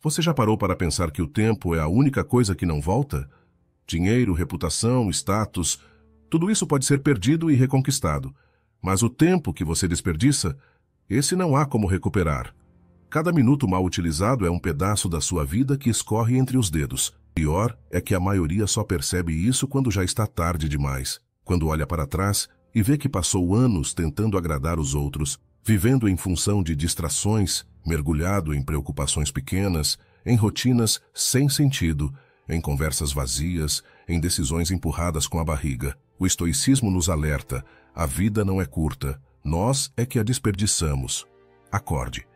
Você já parou para pensar que o tempo é a única coisa que não volta? Dinheiro, reputação, status, tudo isso pode ser perdido e reconquistado. Mas o tempo que você desperdiça, esse não há como recuperar. Cada minuto mal utilizado é um pedaço da sua vida que escorre entre os dedos. Pior é que a maioria só percebe isso quando já está tarde demais. Quando olha para trás e vê que passou anos tentando agradar os outros, vivendo em função de distrações, mergulhado em preocupações pequenas, em rotinas sem sentido, em conversas vazias, em decisões empurradas com a barriga. O estoicismo nos alerta: a vida não é curta, nós é que a desperdiçamos. Acorde.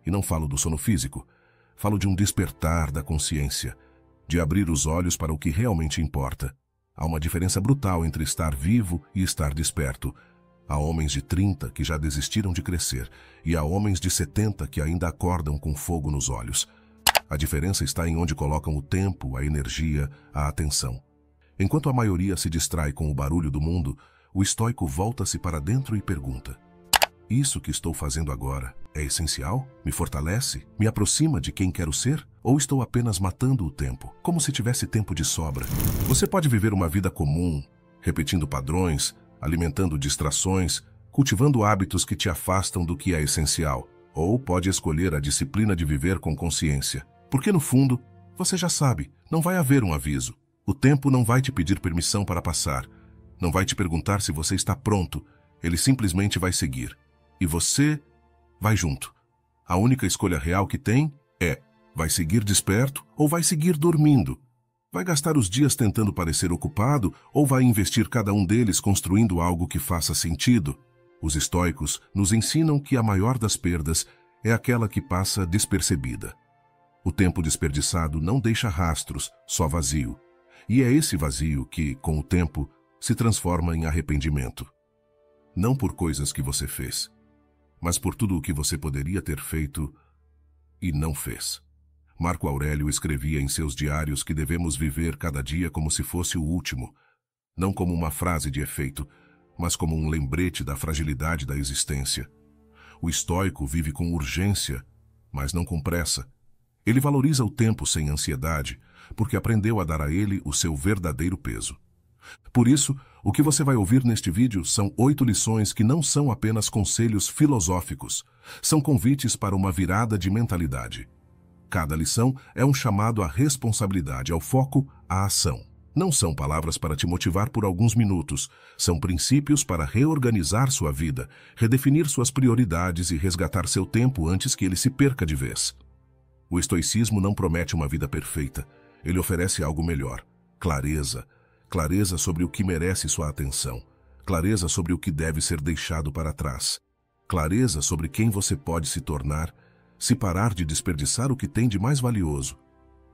E não falo do sono físico, falo de um despertar da consciência, de abrir os olhos para o que realmente importa. Há uma diferença brutal entre estar vivo e estar desperto. Há homens de 30 que já desistiram de crescer, e há homens de 70 que ainda acordam com fogo nos olhos. A diferença está em onde colocam o tempo, a energia, a atenção. Enquanto a maioria se distrai com o barulho do mundo, o estoico volta-se para dentro e pergunta: isso que estou fazendo agora é essencial? Me fortalece? Me aproxima de quem quero ser? Ou estou apenas matando o tempo, como se tivesse tempo de sobra? Você pode viver uma vida comum, repetindo padrões, alimentando distrações, cultivando hábitos que te afastam do que é essencial. Ou pode escolher a disciplina de viver com consciência. Porque no fundo, você já sabe, não vai haver um aviso. O tempo não vai te pedir permissão para passar. Não vai te perguntar se você está pronto. Ele simplesmente vai seguir. E você vai junto. A única escolha real que tem é: vai seguir desperto ou vai seguir dormindo? Vai gastar os dias tentando parecer ocupado ou vai investir cada um deles construindo algo que faça sentido? Os estoicos nos ensinam que a maior das perdas é aquela que passa despercebida. O tempo desperdiçado não deixa rastros, só vazio. E é esse vazio que, com o tempo, se transforma em arrependimento. Não por coisas que você fez, mas por tudo o que você poderia ter feito e não fez. Marco Aurélio escrevia em seus diários que devemos viver cada dia como se fosse o último, não como uma frase de efeito, mas como um lembrete da fragilidade da existência. O estoico vive com urgência, mas não com pressa. Ele valoriza o tempo sem ansiedade, porque aprendeu a dar a ele o seu verdadeiro peso. Por isso, o que você vai ouvir neste vídeo são 8 lições que não são apenas conselhos filosóficos, são convites para uma virada de mentalidade. Cada lição é um chamado à responsabilidade, ao foco, à ação. Não são palavras para te motivar por alguns minutos, são princípios para reorganizar sua vida, redefinir suas prioridades e resgatar seu tempo antes que ele se perca de vez. O estoicismo não promete uma vida perfeita, ele oferece algo melhor: clareza. Clareza sobre o que merece sua atenção. Clareza sobre o que deve ser deixado para trás. Clareza sobre quem você pode se tornar, se parar de desperdiçar o que tem de mais valioso: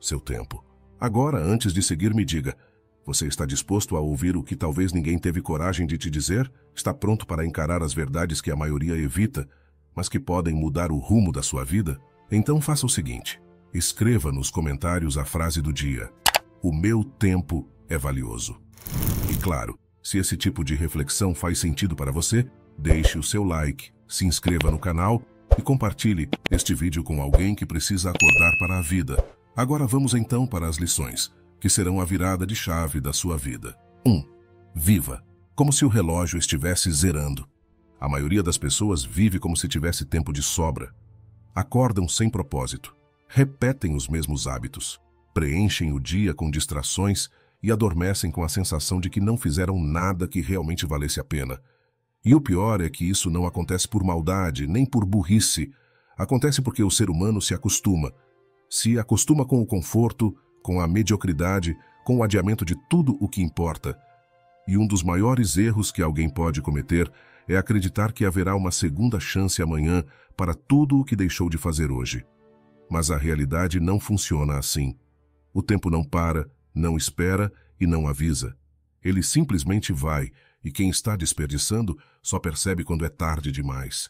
seu tempo. Agora, antes de seguir, me diga: você está disposto a ouvir o que talvez ninguém teve coragem de te dizer? Está pronto para encarar as verdades que a maioria evita, mas que podem mudar o rumo da sua vida? Então faça o seguinte: escreva nos comentários a frase do dia: o meu tempo é valioso. E claro, se esse tipo de reflexão faz sentido para você, deixe o seu like, se inscreva no canal e compartilhe este vídeo com alguém que precisa acordar para a vida. Agora vamos então para as lições, que serão a virada de chave da sua vida. 1. Viva, como se o relógio estivesse zerando. A maioria das pessoas vive como se tivesse tempo de sobra. Acordam sem propósito, repetem os mesmos hábitos, preenchem o dia com distrações e adormecem com a sensação de que não fizeram nada que realmente valesse a pena. E o pior é que isso não acontece por maldade, nem por burrice. Acontece porque o ser humano se acostuma com o conforto, com a mediocridade, com o adiamento de tudo o que importa. E um dos maiores erros que alguém pode cometer é acreditar que haverá uma segunda chance amanhã para tudo o que deixou de fazer hoje. Mas a realidade não funciona assim. O tempo não para, não espera e não avisa. Ele simplesmente vai, e quem está desperdiçando só percebe quando é tarde demais.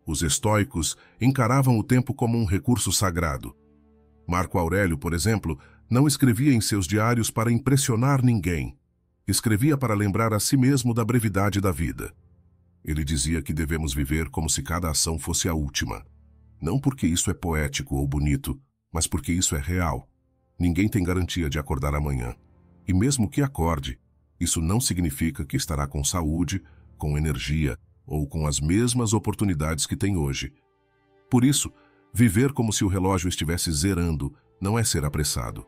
Os estoicos encaravam o tempo como um recurso sagrado. Marco Aurélio, por exemplo, não escrevia em seus diários para impressionar ninguém. Escrevia para lembrar a si mesmo da brevidade da vida. Ele dizia que devemos viver como se cada ação fosse a última. Não porque isso é poético ou bonito, mas porque isso é real. Ninguém tem garantia de acordar amanhã. E mesmo que acorde, isso não significa que estará com saúde, com energia ou com as mesmas oportunidades que tem hoje. Por isso, viver como se o relógio estivesse zerando não é ser apressado.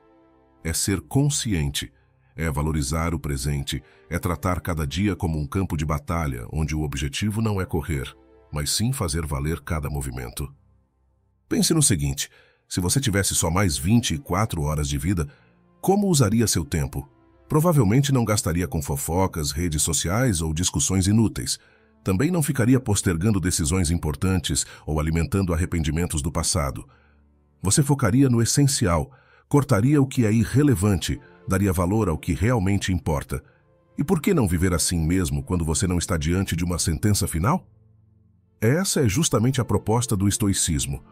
É ser consciente, é valorizar o presente, é tratar cada dia como um campo de batalha onde o objetivo não é correr, mas sim fazer valer cada movimento. Pense no seguinte: se você tivesse só mais 24 horas de vida, como usaria seu tempo? Provavelmente não gastaria com fofocas, redes sociais ou discussões inúteis. Também não ficaria postergando decisões importantes ou alimentando arrependimentos do passado. Você focaria no essencial, cortaria o que é irrelevante, daria valor ao que realmente importa. E por que não viver assim mesmo quando você não está diante de uma sentença final? Essa é justamente a proposta do estoicismo.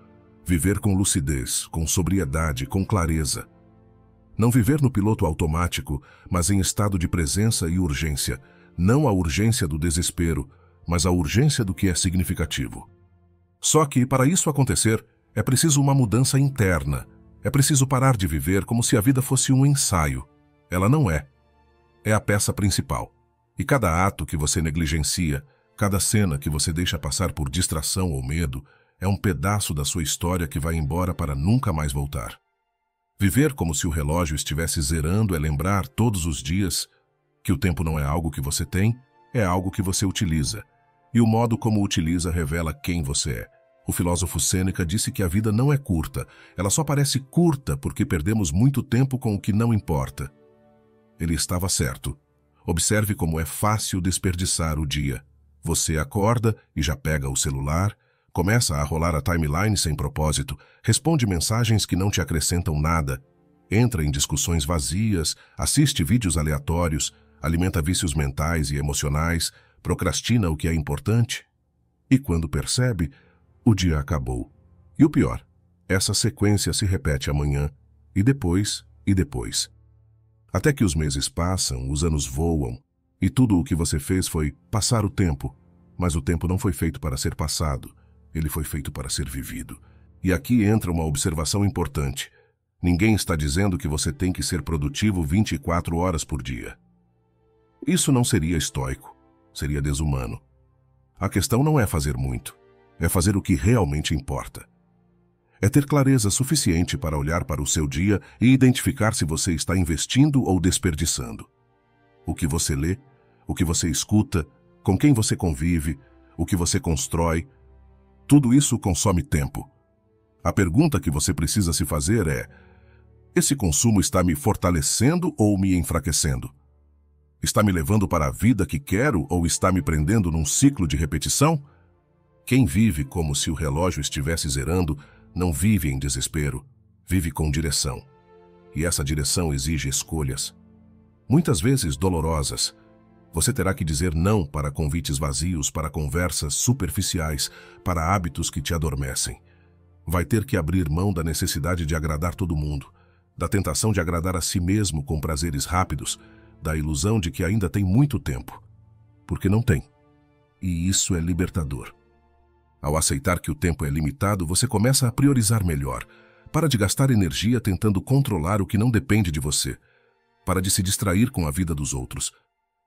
Viver com lucidez, com sobriedade, com clareza. Não viver no piloto automático, mas em estado de presença e urgência. Não a urgência do desespero, mas a urgência do que é significativo. Só que, para isso acontecer, é preciso uma mudança interna. É preciso parar de viver como se a vida fosse um ensaio. Ela não é. É a peça principal. E cada ato que você negligencia, cada cena que você deixa passar por distração ou medo, é um pedaço da sua história que vai embora para nunca mais voltar. Viver como se o relógio estivesse zerando é lembrar todos os dias que o tempo não é algo que você tem, é algo que você utiliza. E o modo como o utiliza revela quem você é. O filósofo Sêneca disse que a vida não é curta, ela só parece curta porque perdemos muito tempo com o que não importa. Ele estava certo. Observe como é fácil desperdiçar o dia. Você acorda e já pega o celular, começa a rolar a timeline sem propósito, responde mensagens que não te acrescentam nada, entra em discussões vazias, assiste vídeos aleatórios, alimenta vícios mentais e emocionais, procrastina o que é importante. E quando percebe, o dia acabou. E o pior, essa sequência se repete amanhã, e depois, e depois. Até que os meses passam, os anos voam, e tudo o que você fez foi passar o tempo. Mas o tempo não foi feito para ser passado, ele foi feito para ser vivido. E aqui entra uma observação importante. Ninguém está dizendo que você tem que ser produtivo 24 horas por dia. Isso não seria estoico, seria desumano. A questão não é fazer muito, é fazer o que realmente importa. É ter clareza suficiente para olhar para o seu dia e identificar se você está investindo ou desperdiçando. O que você lê, o que você escuta, com quem você convive, o que você constrói, tudo isso consome tempo. A pergunta que você precisa se fazer é: esse consumo está me fortalecendo ou me enfraquecendo? Está me levando para a vida que quero ou está me prendendo num ciclo de repetição? Quem vive como se o relógio estivesse zerando não vive em desespero, vive com direção. E essa direção exige escolhas. Muitas vezes dolorosas. Você terá que dizer não para convites vazios, para conversas superficiais, para hábitos que te adormecem. Vai ter que abrir mão da necessidade de agradar todo mundo, da tentação de agradar a si mesmo com prazeres rápidos, da ilusão de que ainda tem muito tempo. Porque não tem. E isso é libertador. Ao aceitar que o tempo é limitado, você começa a priorizar melhor. Para de gastar energia tentando controlar o que não depende de você. Para de se distrair com a vida dos outros.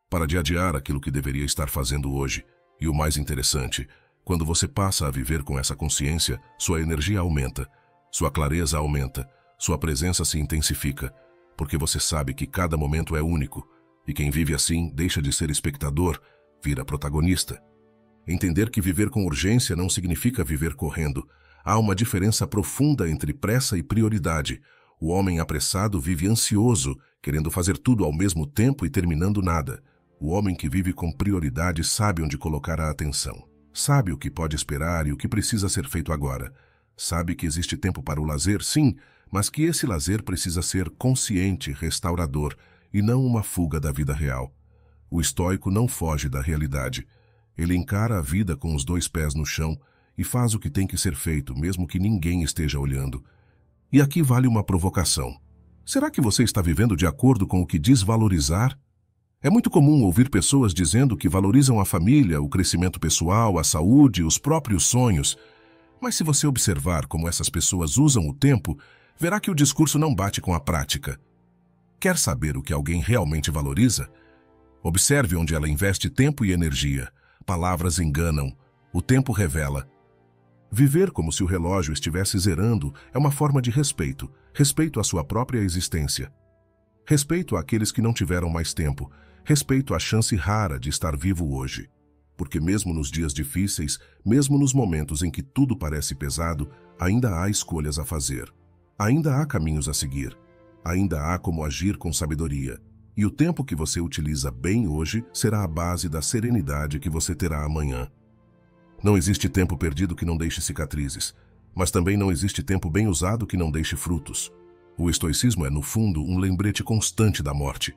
Para de adiar aquilo que deveria estar fazendo hoje. E o mais interessante, quando você passa a viver com essa consciência, sua energia aumenta, sua clareza aumenta, sua presença se intensifica, porque você sabe que cada momento é único, e quem vive assim deixa de ser espectador, vira protagonista. Entender que viver com urgência não significa viver correndo. Há uma diferença profunda entre pressa e prioridade. O homem apressado vive ansioso, querendo fazer tudo ao mesmo tempo e terminando nada. O homem que vive com prioridade sabe onde colocar a atenção. Sabe o que pode esperar e o que precisa ser feito agora. Sabe que existe tempo para o lazer, sim, mas que esse lazer precisa ser consciente, restaurador, e não uma fuga da vida real. O estoico não foge da realidade. Ele encara a vida com os 2 pés no chão e faz o que tem que ser feito, mesmo que ninguém esteja olhando. E aqui vale uma provocação. Será que você está vivendo de acordo com o que diz valorizar? É muito comum ouvir pessoas dizendo que valorizam a família, o crescimento pessoal, a saúde, os próprios sonhos. Mas se você observar como essas pessoas usam o tempo, verá que o discurso não bate com a prática. Quer saber o que alguém realmente valoriza? Observe onde ela investe tempo e energia. Palavras enganam, o tempo revela. Viver como se o relógio estivesse zerando é uma forma de respeito, respeito à sua própria existência. Respeito àqueles que não tiveram mais tempo, respeito à chance rara de estar vivo hoje. Porque mesmo nos dias difíceis, mesmo nos momentos em que tudo parece pesado, ainda há escolhas a fazer. Ainda há caminhos a seguir. Ainda há como agir com sabedoria. E o tempo que você utiliza bem hoje será a base da serenidade que você terá amanhã. Não existe tempo perdido que não deixe cicatrizes, mas também não existe tempo bem usado que não deixe frutos. O estoicismo é, no fundo, um lembrete constante da morte.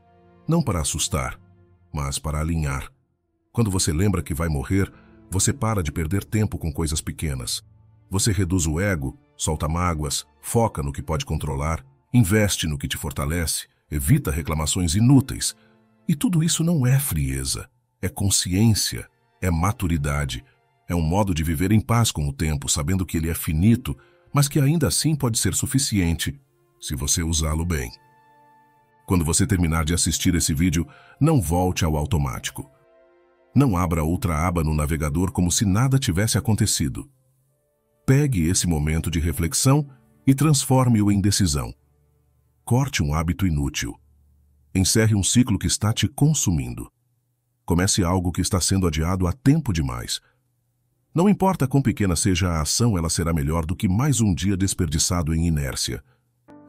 Não para assustar, mas para alinhar. Quando você lembra que vai morrer, você para de perder tempo com coisas pequenas. Você reduz o ego, solta mágoas, foca no que pode controlar, investe no que te fortalece, evita reclamações inúteis. E tudo isso não é frieza, é consciência, é maturidade. É um modo de viver em paz com o tempo, sabendo que ele é finito, mas que ainda assim pode ser suficiente, se você usá-lo bem. Quando você terminar de assistir esse vídeo, não volte ao automático. Não abra outra aba no navegador como se nada tivesse acontecido. Pegue esse momento de reflexão e transforme-o em decisão. Corte um hábito inútil. Encerre um ciclo que está te consumindo. Comece algo que está sendo adiado há tempo demais. Não importa quão pequena seja a ação, ela será melhor do que mais um dia desperdiçado em inércia.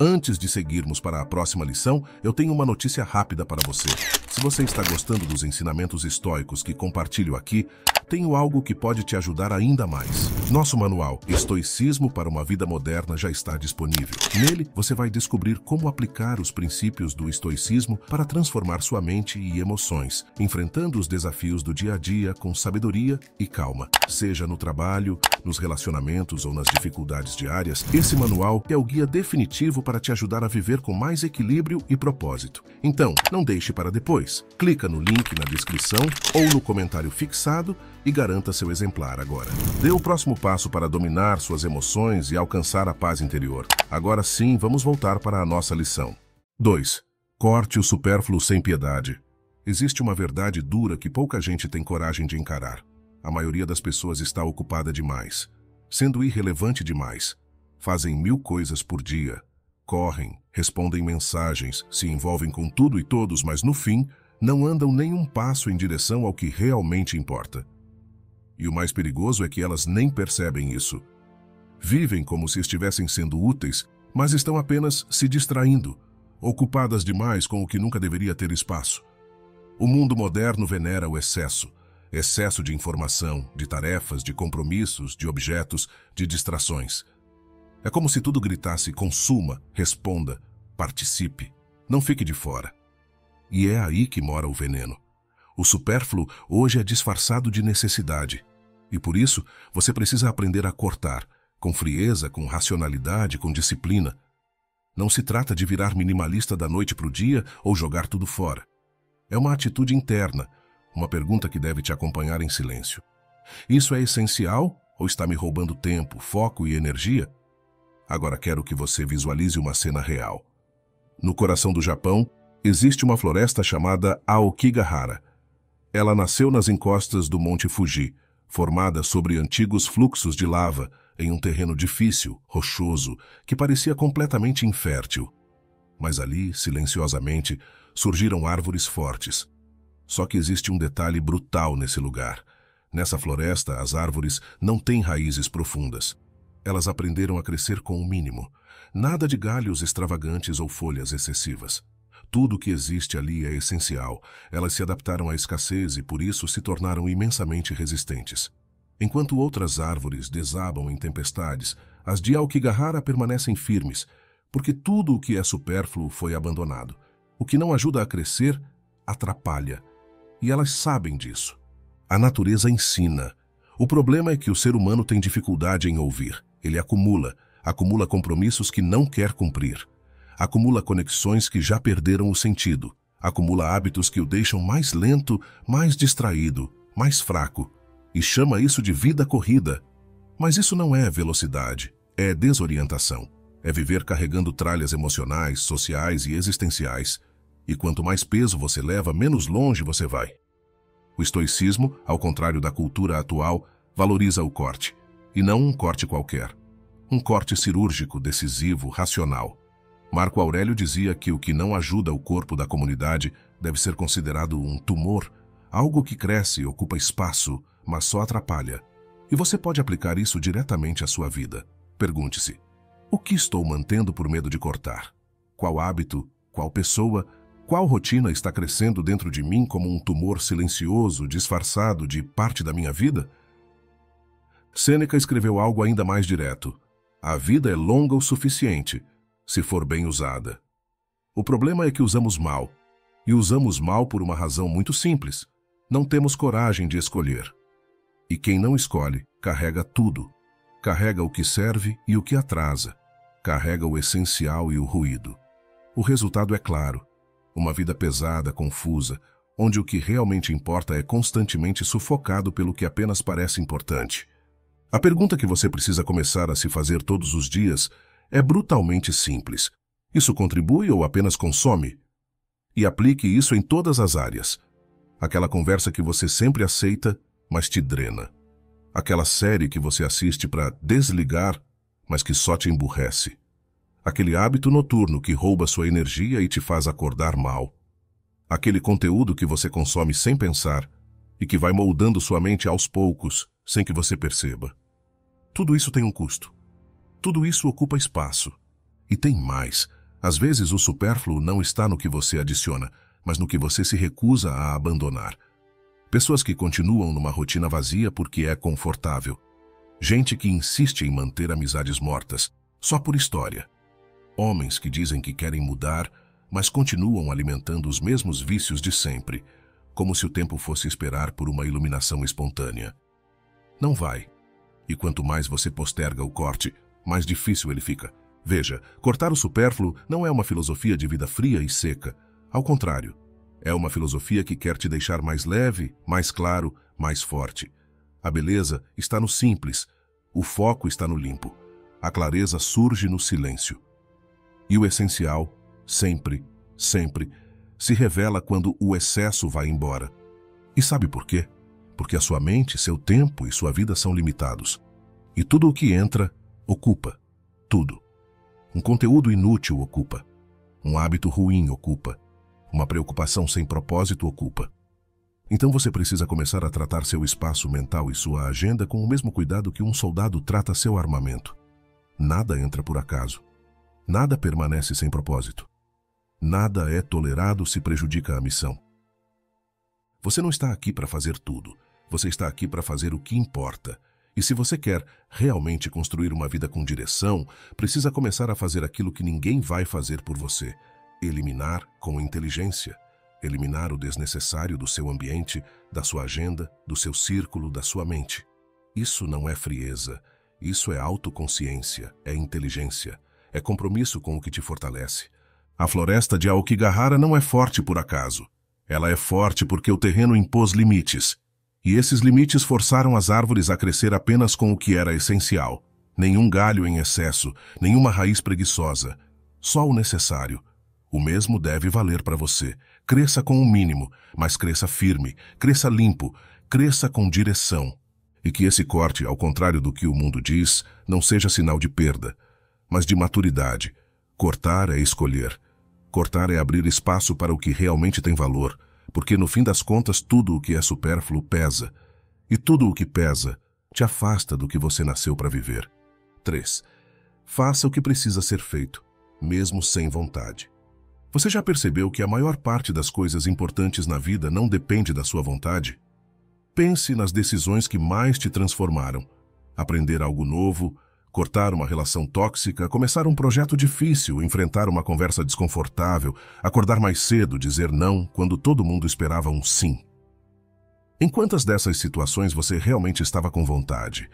Antes de seguirmos para a próxima lição, eu tenho uma notícia rápida para você. Se você está gostando dos ensinamentos estoicos que compartilho aqui, tenho algo que pode te ajudar ainda mais. Nosso manual Estoicismo para uma Vida Moderna já está disponível. Nele, você vai descobrir como aplicar os princípios do estoicismo para transformar sua mente e emoções, enfrentando os desafios do dia a dia com sabedoria e calma. Seja no trabalho, nos relacionamentos ou nas dificuldades diárias, esse manual é o guia definitivo para te ajudar a viver com mais equilíbrio e propósito. Então, não deixe para depois. Clica no link na descrição ou no comentário fixado e garanta seu exemplar agora. Dê o próximo passo para dominar suas emoções e alcançar a paz interior. Agora sim, vamos voltar para a nossa lição. 2. Corte o supérfluo sem piedade. Existe uma verdade dura que pouca gente tem coragem de encarar. A maioria das pessoas está ocupada demais, sendo irrelevante demais. Fazem 1000 coisas por dia. Correm, respondem mensagens, se envolvem com tudo e todos, mas no fim, não andam nem um passo em direção ao que realmente importa. E o mais perigoso é que elas nem percebem isso. Vivem como se estivessem sendo úteis, mas estão apenas se distraindo, ocupadas demais com o que nunca deveria ter espaço. O mundo moderno venera o excesso. Excesso de informação, de tarefas, de compromissos, de objetos, de distrações. É como se tudo gritasse: consuma, responda, participe, não fique de fora. E é aí que mora o veneno. O supérfluo hoje é disfarçado de necessidade. E por isso, você precisa aprender a cortar, com frieza, com racionalidade, com disciplina. Não se trata de virar minimalista da noite para o dia ou jogar tudo fora. É uma atitude interna, uma pergunta que deve te acompanhar em silêncio. Isso é essencial ou está me roubando tempo, foco e energia? Agora quero que você visualize uma cena real. No coração do Japão, existe uma floresta chamada Aokigahara. Ela nasceu nas encostas do Monte Fuji, formada sobre antigos fluxos de lava, em um terreno difícil, rochoso, que parecia completamente infértil. Mas ali, silenciosamente, surgiram árvores fortes. Só que existe um detalhe brutal nesse lugar. Nessa floresta, as árvores não têm raízes profundas. Elas aprenderam a crescer com o mínimo. Nada de galhos extravagantes ou folhas excessivas. Tudo o que existe ali é essencial. Elas se adaptaram à escassez e, por isso, se tornaram imensamente resistentes. Enquanto outras árvores desabam em tempestades, as de Aokigahara permanecem firmes, porque tudo o que é supérfluo foi abandonado. O que não ajuda a crescer, atrapalha. E elas sabem disso. A natureza ensina. O problema é que o ser humano tem dificuldade em ouvir. Ele acumula compromissos que não quer cumprir. Acumula conexões que já perderam o sentido. Acumula hábitos que o deixam mais lento, mais distraído, mais fraco. E chama isso de vida corrida. Mas isso não é velocidade, é desorientação. É viver carregando tralhas emocionais, sociais e existenciais. E quanto mais peso você leva, menos longe você vai. O estoicismo, ao contrário da cultura atual, valoriza o corte. E não um corte qualquer. Um corte cirúrgico, decisivo, racional. Marco Aurélio dizia que o que não ajuda o corpo da comunidade deve ser considerado um tumor, algo que cresce e ocupa espaço, mas só atrapalha. E você pode aplicar isso diretamente à sua vida. Pergunte-se: o que estou mantendo por medo de cortar? Qual hábito, qual pessoa, qual rotina está crescendo dentro de mim como um tumor silencioso, disfarçado de parte da minha vida? Sêneca escreveu algo ainda mais direto: a vida é longa o suficiente, se for bem usada. O problema é que usamos mal. E usamos mal por uma razão muito simples. Não temos coragem de escolher. E quem não escolhe, carrega tudo. Carrega o que serve e o que atrasa. Carrega o essencial e o ruído. O resultado é claro. Uma vida pesada, confusa, onde o que realmente importa é constantemente sufocado pelo que apenas parece importante. A pergunta que você precisa começar a se fazer todos os dias é brutalmente simples. Isso contribui ou apenas consome? E aplique isso em todas as áreas. Aquela conversa que você sempre aceita, mas te drena. Aquela série que você assiste para desligar, mas que só te emburrece. Aquele hábito noturno que rouba sua energia e te faz acordar mal. Aquele conteúdo que você consome sem pensar e que vai moldando sua mente aos poucos, sem que você perceba. Tudo isso tem um custo. Tudo isso ocupa espaço. E tem mais. Às vezes o supérfluo não está no que você adiciona, mas no que você se recusa a abandonar. Pessoas que continuam numa rotina vazia porque é confortável. Gente que insiste em manter amizades mortas, só por história. Homens que dizem que querem mudar, mas continuam alimentando os mesmos vícios de sempre, como se o tempo fosse esperar por uma iluminação espontânea. Não vai. E quanto mais você posterga o corte, mais difícil ele fica. Veja, cortar o supérfluo não é uma filosofia de vida fria e seca. Ao contrário, é uma filosofia que quer te deixar mais leve, mais claro, mais forte. A beleza está no simples, o foco está no limpo. A clareza surge no silêncio. E o essencial, sempre, sempre, se revela quando o excesso vai embora. E sabe por quê? Porque a sua mente, seu tempo e sua vida são limitados. E tudo o que entra, ocupa. Tudo. Um conteúdo inútil ocupa. Um hábito ruim ocupa. Uma preocupação sem propósito ocupa. Então você precisa começar a tratar seu espaço mental e sua agenda com o mesmo cuidado que um soldado trata seu armamento. Nada entra por acaso. Nada permanece sem propósito. Nada é tolerado se prejudica a missão. Você não está aqui para fazer tudo. Você está aqui para fazer o que importa. E se você quer realmente construir uma vida com direção, precisa começar a fazer aquilo que ninguém vai fazer por você. Eliminar com inteligência. Eliminar o desnecessário do seu ambiente, da sua agenda, do seu círculo, da sua mente. Isso não é frieza. Isso é autoconsciência, é inteligência. É compromisso com o que te fortalece. A floresta de Aokigahara não é forte por acaso. Ela é forte porque o terreno impôs limites. E esses limites forçaram as árvores a crescer apenas com o que era essencial. Nenhum galho em excesso, nenhuma raiz preguiçosa. Só o necessário. O mesmo deve valer para você. Cresça com o mínimo, mas cresça firme, cresça limpo, cresça com direção. E que esse corte, ao contrário do que o mundo diz, não seja sinal de perda, mas de maturidade. Cortar é escolher. Cortar é abrir espaço para o que realmente tem valor, porque no fim das contas tudo o que é supérfluo pesa, e tudo o que pesa te afasta do que você nasceu para viver. 3. Faça o que precisa ser feito, mesmo sem vontade. Você já percebeu que a maior parte das coisas importantes na vida não depende da sua vontade? Pense nas decisões que mais te transformaram. Aprender algo novo, cortar uma relação tóxica, começar um projeto difícil, enfrentar uma conversa desconfortável, acordar mais cedo, dizer não quando todo mundo esperava um sim. Em quantas dessas situações você realmente estava com vontade?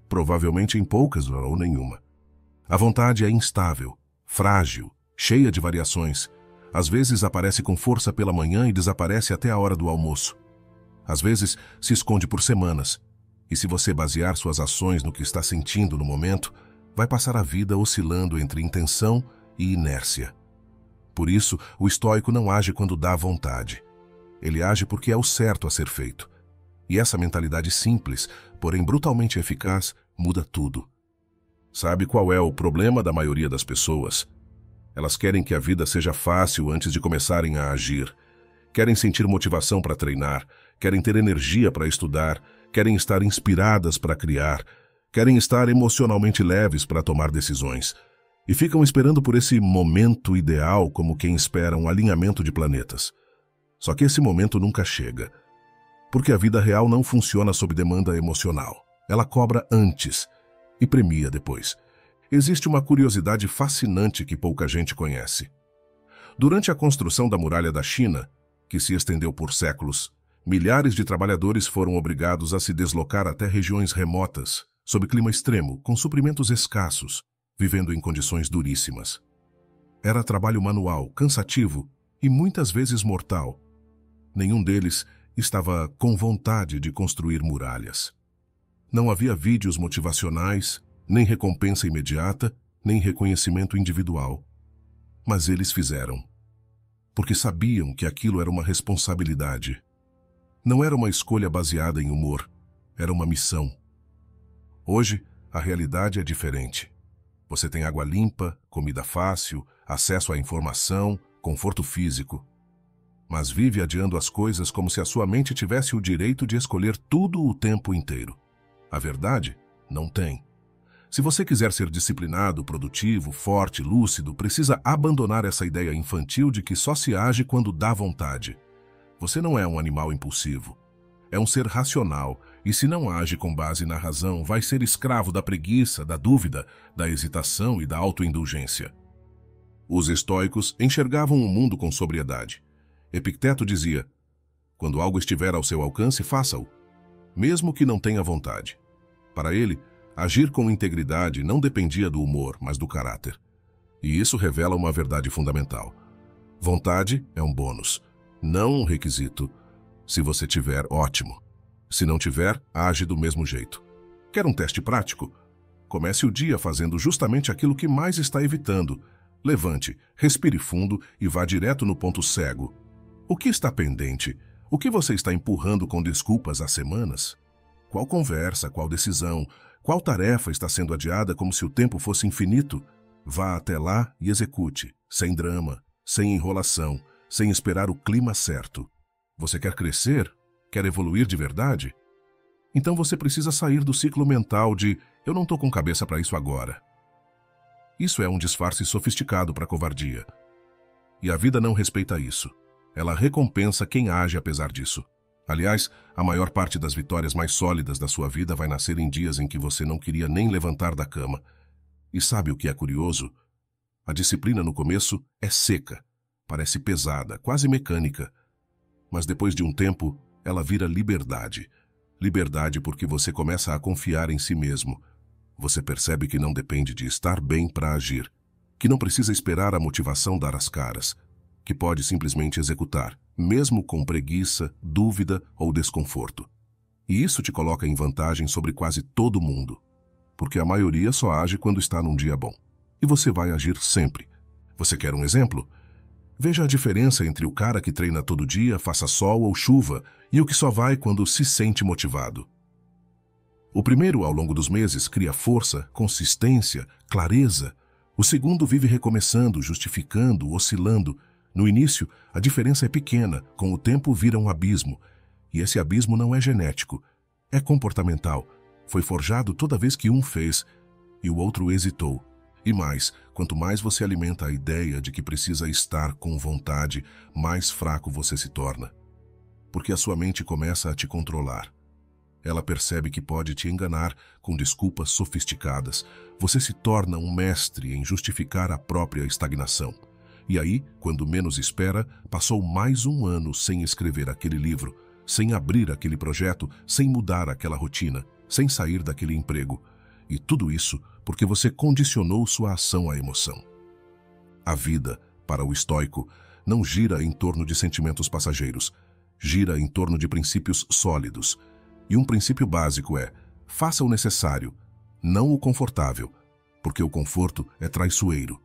Provavelmente em poucas ou nenhuma. A vontade é instável, frágil, cheia de variações. Às vezes aparece com força pela manhã e desaparece até a hora do almoço. Às vezes se esconde por semanas. E se você basear suas ações no que está sentindo no momento, vai passar a vida oscilando entre intenção e inércia. Por isso, o estoico não age quando dá vontade. Ele age porque é o certo a ser feito. E essa mentalidade simples, porém brutalmente eficaz, muda tudo. Sabe qual é o problema da maioria das pessoas? Elas querem que a vida seja fácil antes de começarem a agir. Querem sentir motivação para treinar, querem ter energia para estudar, querem estar inspiradas para criar, querem estar emocionalmente leves para tomar decisões. E ficam esperando por esse momento ideal como quem espera um alinhamento de planetas. Só que esse momento nunca chega. Porque a vida real não funciona sob demanda emocional. Ela cobra antes e premia depois. Existe uma curiosidade fascinante que pouca gente conhece. Durante a construção da Muralha da China, que se estendeu por séculos, milhares de trabalhadores foram obrigados a se deslocar até regiões remotas, sob clima extremo, com suprimentos escassos, vivendo em condições duríssimas. Era trabalho manual, cansativo e muitas vezes mortal. Nenhum deles estava com vontade de construir muralhas. Não havia vídeos motivacionais, nem recompensa imediata, nem reconhecimento individual. Mas eles fizeram. Porque sabiam que aquilo era uma responsabilidade. Não era uma escolha baseada em humor, era uma missão. Hoje, a realidade é diferente. Você tem água limpa, comida fácil, acesso à informação, conforto físico. Mas vive adiando as coisas como se a sua mente tivesse o direito de escolher tudo o tempo inteiro. A verdade? Não tem. Se você quiser ser disciplinado, produtivo, forte, lúcido, precisa abandonar essa ideia infantil de que só se age quando dá vontade. Você não é um animal impulsivo. É um ser racional, e se não age com base na razão, vai ser escravo da preguiça, da dúvida, da hesitação e da autoindulgência. Os estoicos enxergavam o mundo com sobriedade. Epicteto dizia: quando algo estiver ao seu alcance, faça-o, mesmo que não tenha vontade. Para ele, agir com integridade não dependia do humor, mas do caráter. E isso revela uma verdade fundamental. Vontade é um bônus, não um requisito. Se você tiver, ótimo. Se não tiver, age do mesmo jeito. Quer um teste prático? Comece o dia fazendo justamente aquilo que mais está evitando. Levante, respire fundo e vá direto no ponto cego. O que está pendente? O que você está empurrando com desculpas há semanas? Qual conversa, qual decisão, qual tarefa está sendo adiada como se o tempo fosse infinito? Vá até lá e execute, sem drama, sem enrolação, sem esperar o clima certo. Você quer crescer? Quer evoluir de verdade? Então você precisa sair do ciclo mental de "eu não estou com cabeça para isso agora". Isso é um disfarce sofisticado para covardia. E a vida não respeita isso. Ela recompensa quem age apesar disso. Aliás, a maior parte das vitórias mais sólidas da sua vida vai nascer em dias em que você não queria nem levantar da cama. E sabe o que é curioso? A disciplina no começo é seca, parece pesada, quase mecânica. Mas depois de um tempo, ela vira liberdade. Liberdade porque você começa a confiar em si mesmo. Você percebe que não depende de estar bem para agir, que não precisa esperar a motivação dar as caras, que pode simplesmente executar, mesmo com preguiça, dúvida ou desconforto. E isso te coloca em vantagem sobre quase todo mundo, porque a maioria só age quando está num dia bom. E você vai agir sempre. Você quer um exemplo? Veja a diferença entre o cara que treina todo dia, faça sol ou chuva, e o que só vai quando se sente motivado. O primeiro, ao longo dos meses, cria força, consistência, clareza. O segundo vive recomeçando, justificando, oscilando. No início, a diferença é pequena, com o tempo vira um abismo. E esse abismo não é genético, é comportamental. Foi forjado toda vez que um fez e o outro hesitou. E mais, quanto mais você alimenta a ideia de que precisa estar com vontade, mais fraco você se torna. Porque a sua mente começa a te controlar. Ela percebe que pode te enganar com desculpas sofisticadas. Você se torna um mestre em justificar a própria estagnação. E aí, quando menos espera, passou mais um ano sem escrever aquele livro, sem abrir aquele projeto, sem mudar aquela rotina, sem sair daquele emprego. E tudo isso porque você condicionou sua ação à emoção. A vida, para o estoico, não gira em torno de sentimentos passageiros, gira em torno de princípios sólidos. E um princípio básico é: faça o necessário, não o confortável, porque o conforto é traiçoeiro.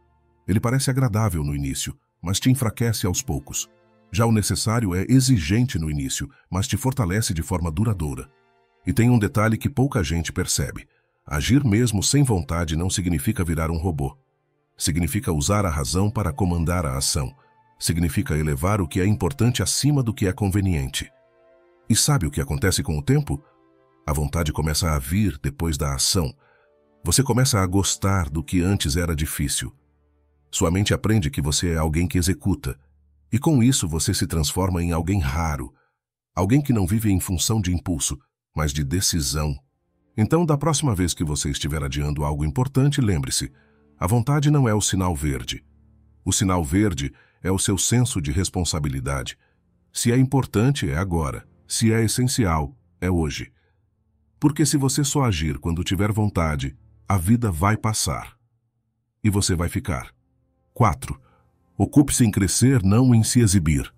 Ele parece agradável no início, mas te enfraquece aos poucos. Já o necessário é exigente no início, mas te fortalece de forma duradoura. E tem um detalhe que pouca gente percebe. Agir mesmo sem vontade não significa virar um robô. Significa usar a razão para comandar a ação. Significa elevar o que é importante acima do que é conveniente. E sabe o que acontece com o tempo? A vontade começa a vir depois da ação. Você começa a gostar do que antes era difícil. Sua mente aprende que você é alguém que executa. E com isso você se transforma em alguém raro. Alguém que não vive em função de impulso, mas de decisão. Então, da próxima vez que você estiver adiando algo importante, lembre-se, a vontade não é o sinal verde. O sinal verde é o seu senso de responsabilidade. Se é importante, é agora. Se é essencial, é hoje. Porque se você só agir quando tiver vontade, a vida vai passar. E você vai ficar. 4. Ocupe-se em crescer, não em se exibir.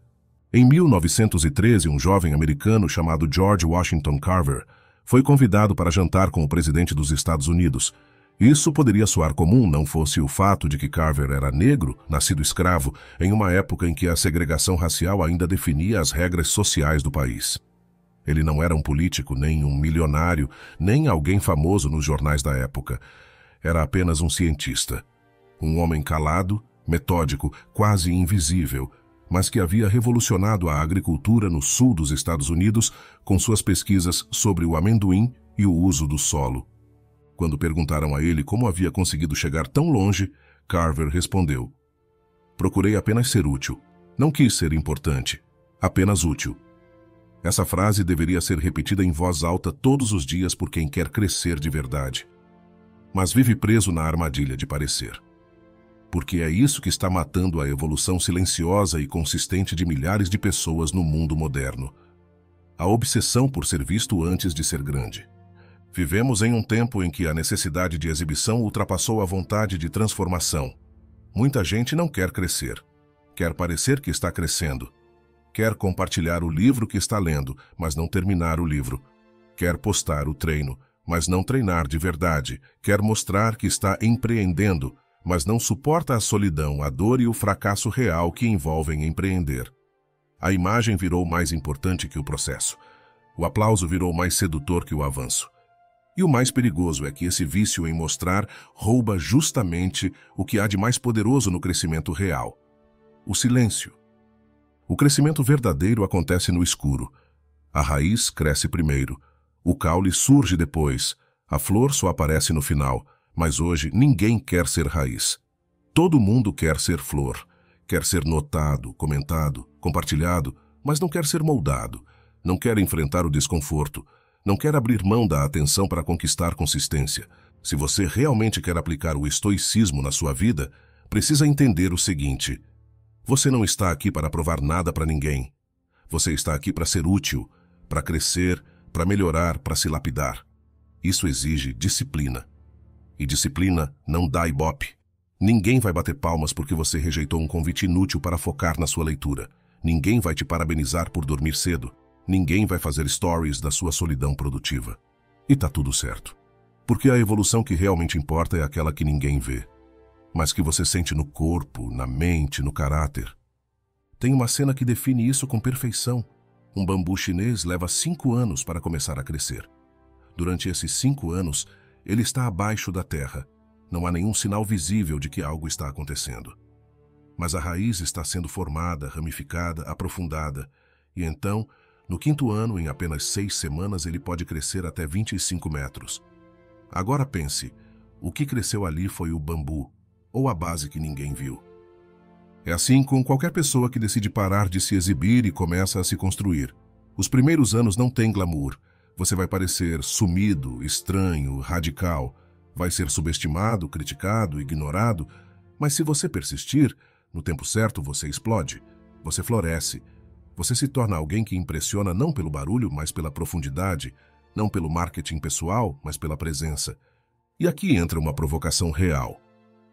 Em 1913, um jovem americano chamado George Washington Carver foi convidado para jantar com o presidente dos Estados Unidos. Isso poderia soar comum não fosse o fato de que Carver era negro, nascido escravo, em uma época em que a segregação racial ainda definia as regras sociais do país. Ele não era um político, nem um milionário, nem alguém famoso nos jornais da época. Era apenas um cientista. Um homem calado, metódico, quase invisível, mas que havia revolucionado a agricultura no sul dos Estados Unidos com suas pesquisas sobre o amendoim e o uso do solo. Quando perguntaram a ele como havia conseguido chegar tão longe, Carver respondeu: "Procurei apenas ser útil. Não quis ser importante. Apenas útil." Essa frase deveria ser repetida em voz alta todos os dias por quem quer crescer de verdade. Mas vive preso na armadilha de parecer. Porque é isso que está matando a evolução silenciosa e consistente de milhares de pessoas no mundo moderno. A obsessão por ser visto antes de ser grande. Vivemos em um tempo em que a necessidade de exibição ultrapassou a vontade de transformação. Muita gente não quer crescer. Quer parecer que está crescendo. Quer compartilhar o livro que está lendo, mas não terminar o livro. Quer postar o treino, mas não treinar de verdade. Quer mostrar que está empreendendo, mas não suporta a solidão, a dor e o fracasso real que envolvem empreender. A imagem virou mais importante que o processo. O aplauso virou mais sedutor que o avanço. E o mais perigoso é que esse vício em mostrar rouba justamente o que há de mais poderoso no crescimento real: o silêncio. O crescimento verdadeiro acontece no escuro. A raiz cresce primeiro, o caule surge depois, a flor só aparece no final. Mas hoje ninguém quer ser raiz. Todo mundo quer ser flor. Quer ser notado, comentado, compartilhado, mas não quer ser moldado. Não quer enfrentar o desconforto. Não quer abrir mão da atenção para conquistar consistência. Se você realmente quer aplicar o estoicismo na sua vida, precisa entender o seguinte: você não está aqui para provar nada para ninguém. Você está aqui para ser útil, para crescer, para melhorar, para se lapidar. Isso exige disciplina. E disciplina não dá ibope. Ninguém vai bater palmas porque você rejeitou um convite inútil para focar na sua leitura. Ninguém vai te parabenizar por dormir cedo. Ninguém vai fazer stories da sua solidão produtiva. E tá tudo certo. Porque a evolução que realmente importa é aquela que ninguém vê, mas que você sente no corpo, na mente, no caráter. Tem uma cena que define isso com perfeição. Um bambu chinês leva 5 anos para começar a crescer. Durante esses 5 anos, ele está abaixo da terra. Não há nenhum sinal visível de que algo está acontecendo. Mas a raiz está sendo formada, ramificada, aprofundada. E então, no 5º ano, em apenas 6 semanas, ele pode crescer até 25 metros. Agora pense, o que cresceu ali foi o bambu, ou a base que ninguém viu. É assim com qualquer pessoa que decide parar de se exibir e começa a se construir. Os primeiros anos não têm glamour. Você vai parecer sumido, estranho, radical. Vai ser subestimado, criticado, ignorado. Mas se você persistir, no tempo certo você explode. Você floresce. Você se torna alguém que impressiona não pelo barulho, mas pela profundidade. Não pelo marketing pessoal, mas pela presença. E aqui entra uma provocação real.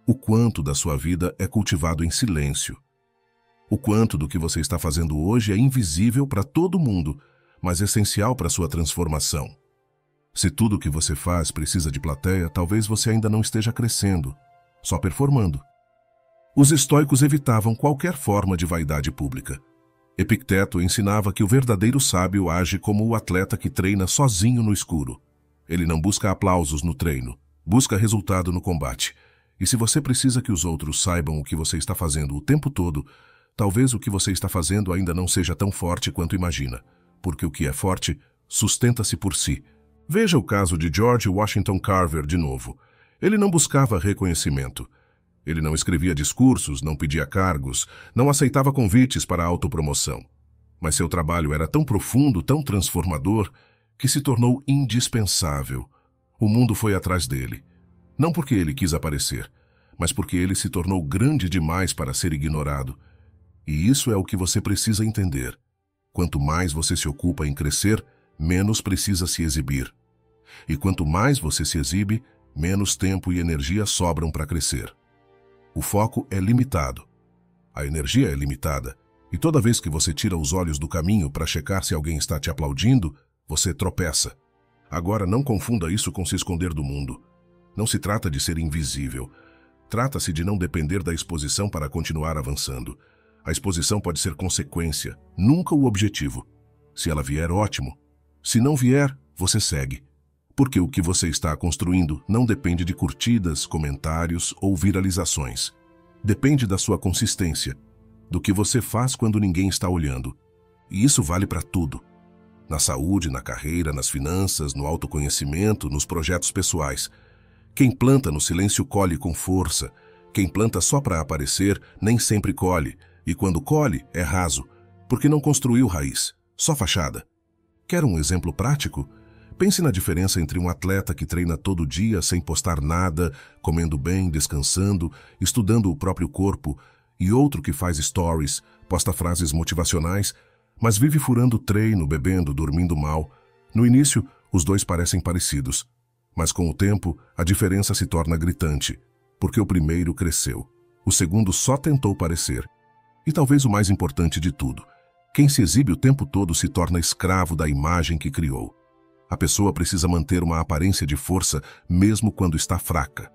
O quanto da sua vida é cultivado em silêncio. O quanto do que você está fazendo hoje é invisível para todo mundo, mas essencial para sua transformação. Se tudo o que você faz precisa de plateia, talvez você ainda não esteja crescendo, só performando. Os estoicos evitavam qualquer forma de vaidade pública. Epicteto ensinava que o verdadeiro sábio age como o atleta que treina sozinho no escuro. Ele não busca aplausos no treino, busca resultado no combate. E se você precisa que os outros saibam o que você está fazendo o tempo todo, talvez o que você está fazendo ainda não seja tão forte quanto imagina, porque o que é forte sustenta-se por si. Veja o caso de George Washington Carver de novo. Ele não buscava reconhecimento. Ele não escrevia discursos, não pedia cargos, não aceitava convites para a autopromoção. Mas seu trabalho era tão profundo, tão transformador, que se tornou indispensável. O mundo foi atrás dele. Não porque ele quis aparecer, mas porque ele se tornou grande demais para ser ignorado. E isso é o que você precisa entender. Quanto mais você se ocupa em crescer, menos precisa se exibir. E quanto mais você se exibe, menos tempo e energia sobram para crescer. O foco é limitado. A energia é limitada. E toda vez que você tira os olhos do caminho para checar se alguém está te aplaudindo, você tropeça. Agora, não confunda isso com se esconder do mundo. Não se trata de ser invisível. Trata-se de não depender da exposição para continuar avançando. A exposição pode ser consequência, nunca o objetivo. Se ela vier, ótimo. Se não vier, você segue. Porque o que você está construindo não depende de curtidas, comentários ou viralizações. Depende da sua consistência, do que você faz quando ninguém está olhando. E isso vale para tudo. Na saúde, na carreira, nas finanças, no autoconhecimento, nos projetos pessoais. Quem planta no silêncio colhe com força. Quem planta só para aparecer nem sempre colhe. E quando colhe, é raso, porque não construiu raiz, só fachada. Quer um exemplo prático? Pense na diferença entre um atleta que treina todo dia sem postar nada, comendo bem, descansando, estudando o próprio corpo, e outro que faz stories, posta frases motivacionais, mas vive furando treino, bebendo, dormindo mal. No início, os dois parecem parecidos, mas com o tempo, a diferença se torna gritante, porque o primeiro cresceu, o segundo só tentou parecer. E talvez o mais importante de tudo, quem se exibe o tempo todo se torna escravo da imagem que criou. A pessoa precisa manter uma aparência de força mesmo quando está fraca.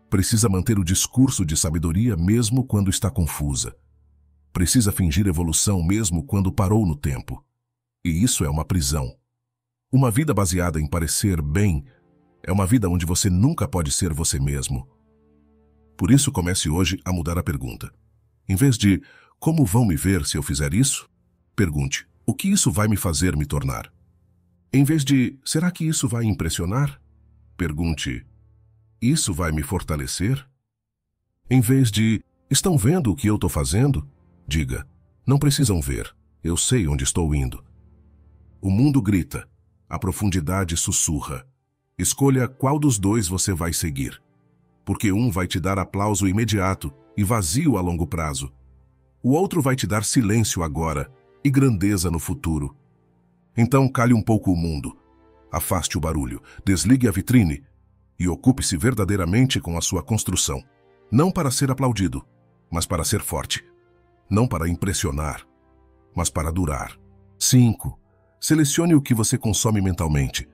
Precisa manter o discurso de sabedoria mesmo quando está confusa. Precisa fingir evolução mesmo quando parou no tempo. E isso é uma prisão. Uma vida baseada em parecer bem é uma vida onde você nunca pode ser você mesmo. Por isso comece hoje a mudar a pergunta. Em vez de como vão me ver se eu fizer isso? Pergunte, o que isso vai me fazer me tornar? Em vez de, será que isso vai impressionar? Pergunte, isso vai me fortalecer? Em vez de, estão vendo o que eu estou fazendo? Diga, não precisam ver, eu sei onde estou indo. O mundo grita, a profundidade sussurra. Escolha qual dos dois você vai seguir. Porque um vai te dar aplauso imediato e vazio a longo prazo. O outro vai te dar silêncio agora e grandeza no futuro. Então cale um pouco o mundo, afaste o barulho, desligue a vitrine e ocupe-se verdadeiramente com a sua construção. Não para ser aplaudido, mas para ser forte. Não para impressionar, mas para durar. 5. Selecione o que você consome mentalmente.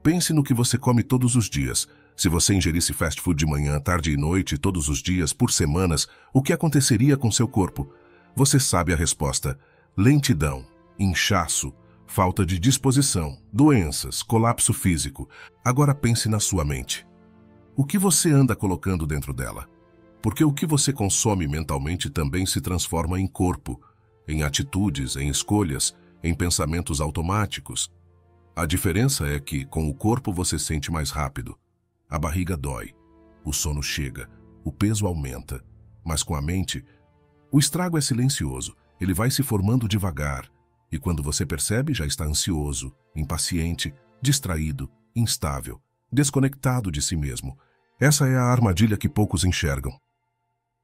Pense no que você come todos os dias. Se você ingerisse fast food de manhã, tarde e noite, todos os dias, por semanas, o que aconteceria com seu corpo? Você sabe a resposta. Lentidão, inchaço, falta de disposição, doenças, colapso físico. Agora pense na sua mente. O que você anda colocando dentro dela? Porque o que você consome mentalmente também se transforma em corpo, em atitudes, em escolhas, em pensamentos automáticos. A diferença é que, com o corpo, você sente mais rápido. A barriga dói, o sono chega, o peso aumenta. Mas com a mente, o estrago é silencioso, ele vai se formando devagar. E quando você percebe, já está ansioso, impaciente, distraído, instável, desconectado de si mesmo. Essa é a armadilha que poucos enxergam.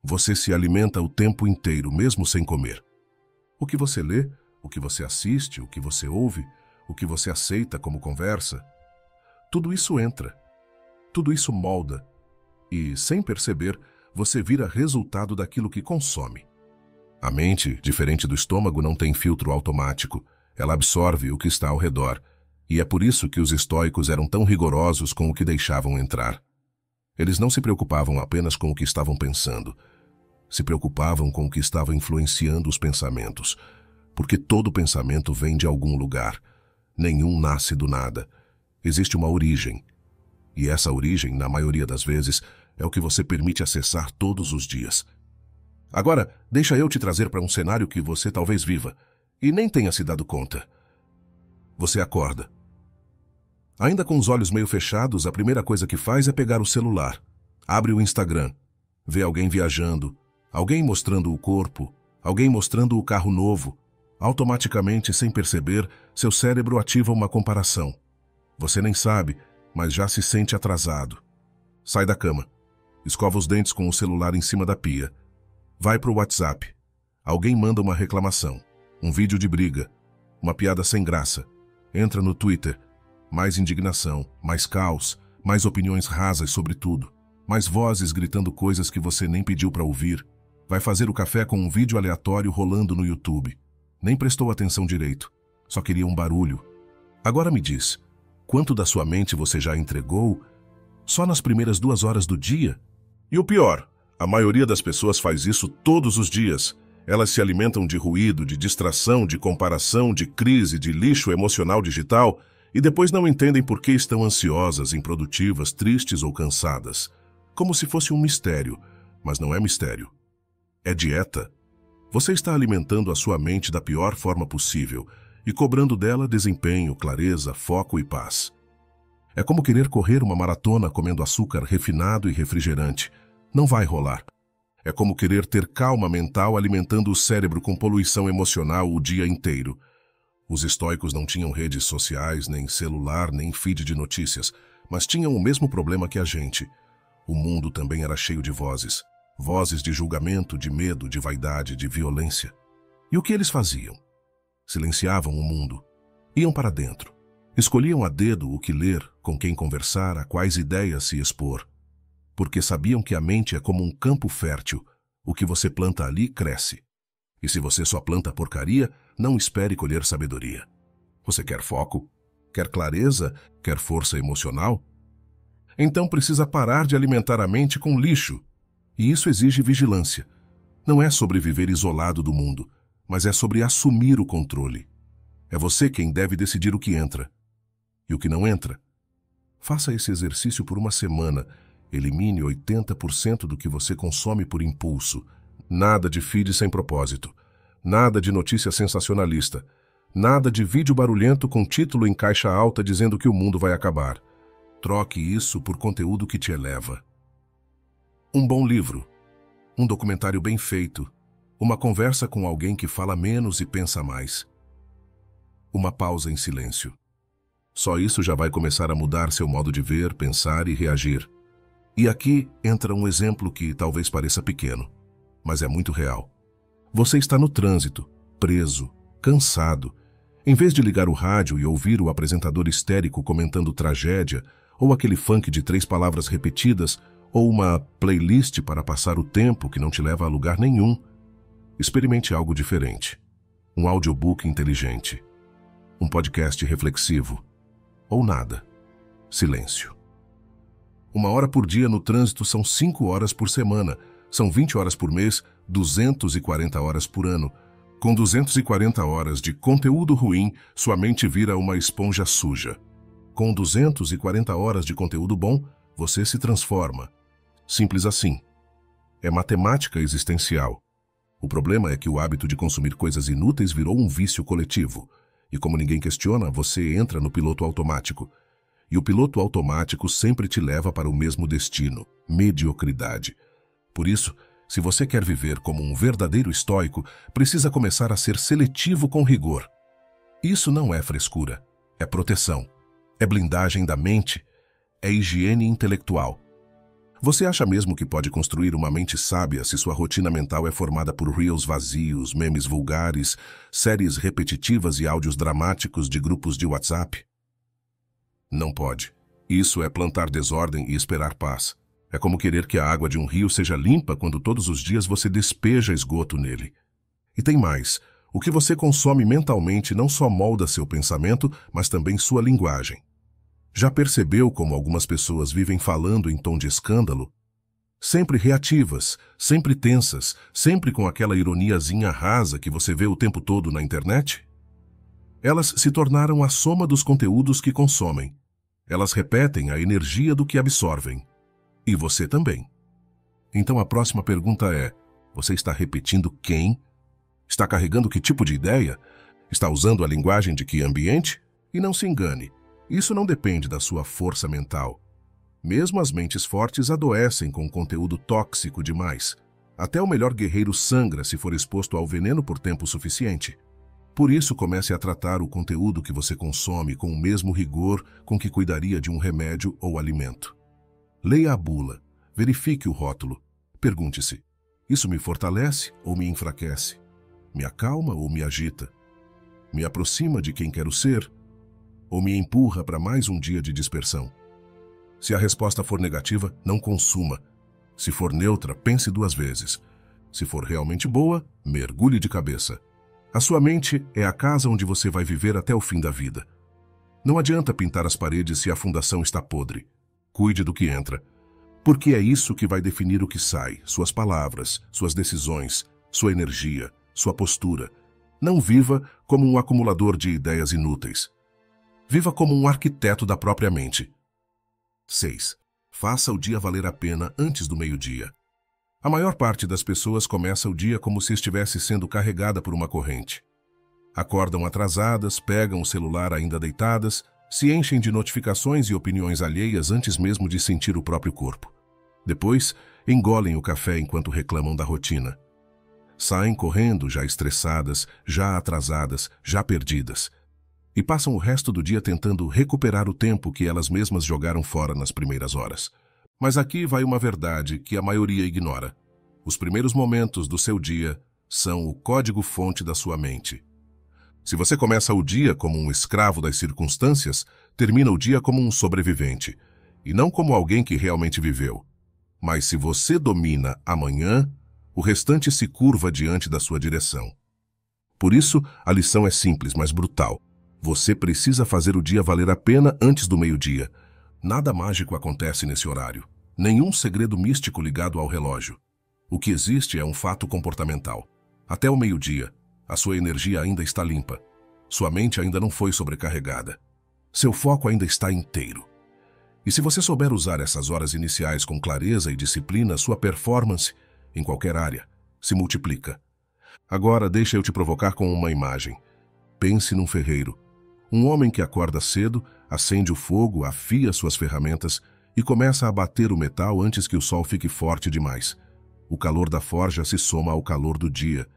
Você se alimenta o tempo inteiro, mesmo sem comer. O que você lê, o que você assiste, o que você ouve, o que você aceita como conversa, tudo isso entra, tudo isso molda. E, sem perceber, você vira resultado daquilo que consome. A mente, diferente do estômago, não tem filtro automático. Ela absorve o que está ao redor. E é por isso que os estoicos eram tão rigorosos com o que deixavam entrar. Eles não se preocupavam apenas com o que estavam pensando. Se preocupavam com o que estava influenciando os pensamentos. Porque todo pensamento vem de algum lugar. Nenhum nasce do nada. Existe uma origem. E essa origem, na maioria das vezes, é o que você permite acessar todos os dias. Agora, deixa eu te trazer para um cenário que você talvez viva e nem tenha se dado conta. Você acorda. Ainda com os olhos meio fechados, a primeira coisa que faz é pegar o celular. Abre o Instagram. Vê alguém viajando, alguém mostrando o corpo, alguém mostrando o carro novo. Automaticamente, sem perceber, seu cérebro ativa uma comparação. Você nem sabe, mas já se sente atrasado. Sai da cama. Escova os dentes com o celular em cima da pia. Vai pro WhatsApp. Alguém manda uma reclamação, um vídeo de briga, uma piada sem graça. Entra no Twitter. Mais indignação, mais caos, mais opiniões rasas sobre tudo, mais vozes gritando coisas que você nem pediu para ouvir. Vai fazer o café com um vídeo aleatório rolando no YouTube. Nem prestou atenção direito. Só queria um barulho. Agora me diz, quanto da sua mente você já entregou só nas primeiras 2 horas do dia? E o pior, a maioria das pessoas faz isso todos os dias. Elas se alimentam de ruído, de distração, de comparação, de crise, de lixo emocional digital e depois não entendem por que estão ansiosas, improdutivas, tristes ou cansadas. Como se fosse um mistério, mas não é mistério. É dieta. Você está alimentando a sua mente da pior forma possível e cobrando dela desempenho, clareza, foco e paz. É como querer correr uma maratona comendo açúcar refinado e refrigerante. Não vai rolar. É como querer ter calma mental alimentando o cérebro com poluição emocional o dia inteiro. Os estoicos não tinham redes sociais, nem celular, nem feed de notícias, mas tinham o mesmo problema que a gente. O mundo também era cheio de vozes. Vozes de julgamento, de medo, de vaidade, de violência. E o que eles faziam? Silenciavam o mundo. Iam para dentro. Escolhiam a dedo o que ler, com quem conversar, a quais ideias se expor. Porque sabiam que a mente é como um campo fértil. O que você planta ali cresce. E se você só planta porcaria, não espere colher sabedoria. Você quer foco? Quer clareza? Quer força emocional? Então precisa parar de alimentar a mente com lixo. E isso exige vigilância. Não é sobre viver isolado do mundo, mas é sobre assumir o controle. É você quem deve decidir o que entra. E o que não entra? Faça esse exercício por uma semana. Elimine 80% do que você consome por impulso. Nada de feed sem propósito. Nada de notícia sensacionalista. Nada de vídeo barulhento com título em caixa alta dizendo que o mundo vai acabar. Troque isso por conteúdo que te eleva. Um bom livro. Um documentário bem feito. Uma conversa com alguém que fala menos e pensa mais. Uma pausa em silêncio. Só isso já vai começar a mudar seu modo de ver, pensar e reagir. E aqui entra um exemplo que talvez pareça pequeno, mas é muito real. Você está no trânsito, preso, cansado. Em vez de ligar o rádio e ouvir o apresentador histérico comentando tragédia, ou aquele funk de 3 palavras repetidas, ou uma playlist para passar o tempo que não te leva a lugar nenhum, experimente algo diferente. Um audiobook inteligente. Um podcast reflexivo. Ou nada. Silêncio. 1 hora por dia no trânsito são 5 horas por semana. São 20 horas por mês, 240 horas por ano. Com 240 horas de conteúdo ruim, sua mente vira uma esponja suja. Com 240 horas de conteúdo bom, você se transforma. Simples assim. É matemática existencial. O problema é que o hábito de consumir coisas inúteis virou um vício coletivo. E como ninguém questiona, você entra no piloto automático. E o piloto automático sempre te leva para o mesmo destino, mediocridade. Por isso, se você quer viver como um verdadeiro estoico, precisa começar a ser seletivo com rigor. Isso não é frescura, é proteção, é blindagem da mente, é higiene intelectual. Você acha mesmo que pode construir uma mente sábia se sua rotina mental é formada por reels vazios, memes vulgares, séries repetitivas e áudios dramáticos de grupos de WhatsApp? Não pode. Isso é plantar desordem e esperar paz. É como querer que a água de um rio seja limpa quando todos os dias você despeja esgoto nele. E tem mais. O que você consome mentalmente não só molda seu pensamento, mas também sua linguagem. Já percebeu como algumas pessoas vivem falando em tom de escândalo? Sempre reativas, sempre tensas, sempre com aquela ironiazinha rasa que você vê o tempo todo na internet? Elas se tornaram a soma dos conteúdos que consomem. Elas repetem a energia do que absorvem. E você também. Então a próxima pergunta é: você está repetindo quem? Está carregando que tipo de ideia? Está usando a linguagem de que ambiente? E não se engane, isso não depende da sua força mental. Mesmo as mentes fortes adoecem com conteúdo tóxico demais. Até o melhor guerreiro sangra se for exposto ao veneno por tempo suficiente. Por isso, comece a tratar o conteúdo que você consome com o mesmo rigor com que cuidaria de um remédio ou alimento. Leia a bula, verifique o rótulo. Pergunte-se: isso me fortalece ou me enfraquece? Me acalma ou me agita? Me aproxima de quem quero ser? Ou me empurra para mais um dia de dispersão? Se a resposta for negativa, não consuma. Se for neutra, pense 2 vezes. Se for realmente boa, mergulhe de cabeça. A sua mente é a casa onde você vai viver até o fim da vida. Não adianta pintar as paredes se a fundação está podre. Cuide do que entra. Porque é isso que vai definir o que sai, suas palavras, suas decisões, sua energia, sua postura. Não viva como um acumulador de ideias inúteis. Viva como um arquiteto da própria mente. 6. Faça o dia valer a pena antes do meio-dia. A maior parte das pessoas começa o dia como se estivesse sendo carregada por uma corrente. Acordam atrasadas, pegam o celular ainda deitadas, se enchem de notificações e opiniões alheias antes mesmo de sentir o próprio corpo. Depois, engolem o café enquanto reclamam da rotina. Saem correndo já estressadas, já atrasadas, já perdidas. E passam o resto do dia tentando recuperar o tempo que elas mesmas jogaram fora nas primeiras horas. Mas aqui vai uma verdade que a maioria ignora. Os primeiros momentos do seu dia são o código-fonte da sua mente. Se você começa o dia como um escravo das circunstâncias, termina o dia como um sobrevivente, e não como alguém que realmente viveu. Mas se você domina amanhã, o restante se curva diante da sua direção. Por isso, a lição é simples, mas brutal. Você precisa fazer o dia valer a pena antes do meio-dia. Nada mágico acontece nesse horário. Nenhum segredo místico ligado ao relógio. O que existe é um fato comportamental. Até o meio-dia, a sua energia ainda está limpa. Sua mente ainda não foi sobrecarregada. Seu foco ainda está inteiro. E se você souber usar essas horas iniciais com clareza e disciplina, sua performance, em qualquer área, se multiplica. Agora deixa eu te provocar com uma imagem. Pense num ferreiro. Um homem que acorda cedo, acende o fogo, afia suas ferramentas e começa a bater o metal antes que o sol fique forte demais. O calor da forja se soma ao calor do dia.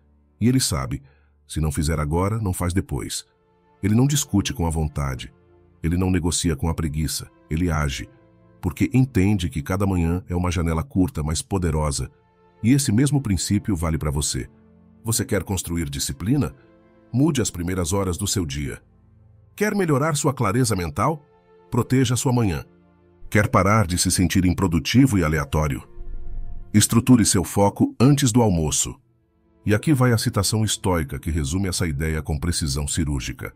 E ele sabe, se não fizer agora, não faz depois. Ele não discute com a vontade. Ele não negocia com a preguiça. Ele age, porque entende que cada manhã é uma janela curta, mas poderosa. E esse mesmo princípio vale para você. Você quer construir disciplina? Mude as primeiras horas do seu dia. Quer melhorar sua clareza mental? Proteja sua manhã. Quer parar de se sentir improdutivo e aleatório? Estruture seu foco antes do almoço. E aqui vai a citação estoica que resume essa ideia com precisão cirúrgica.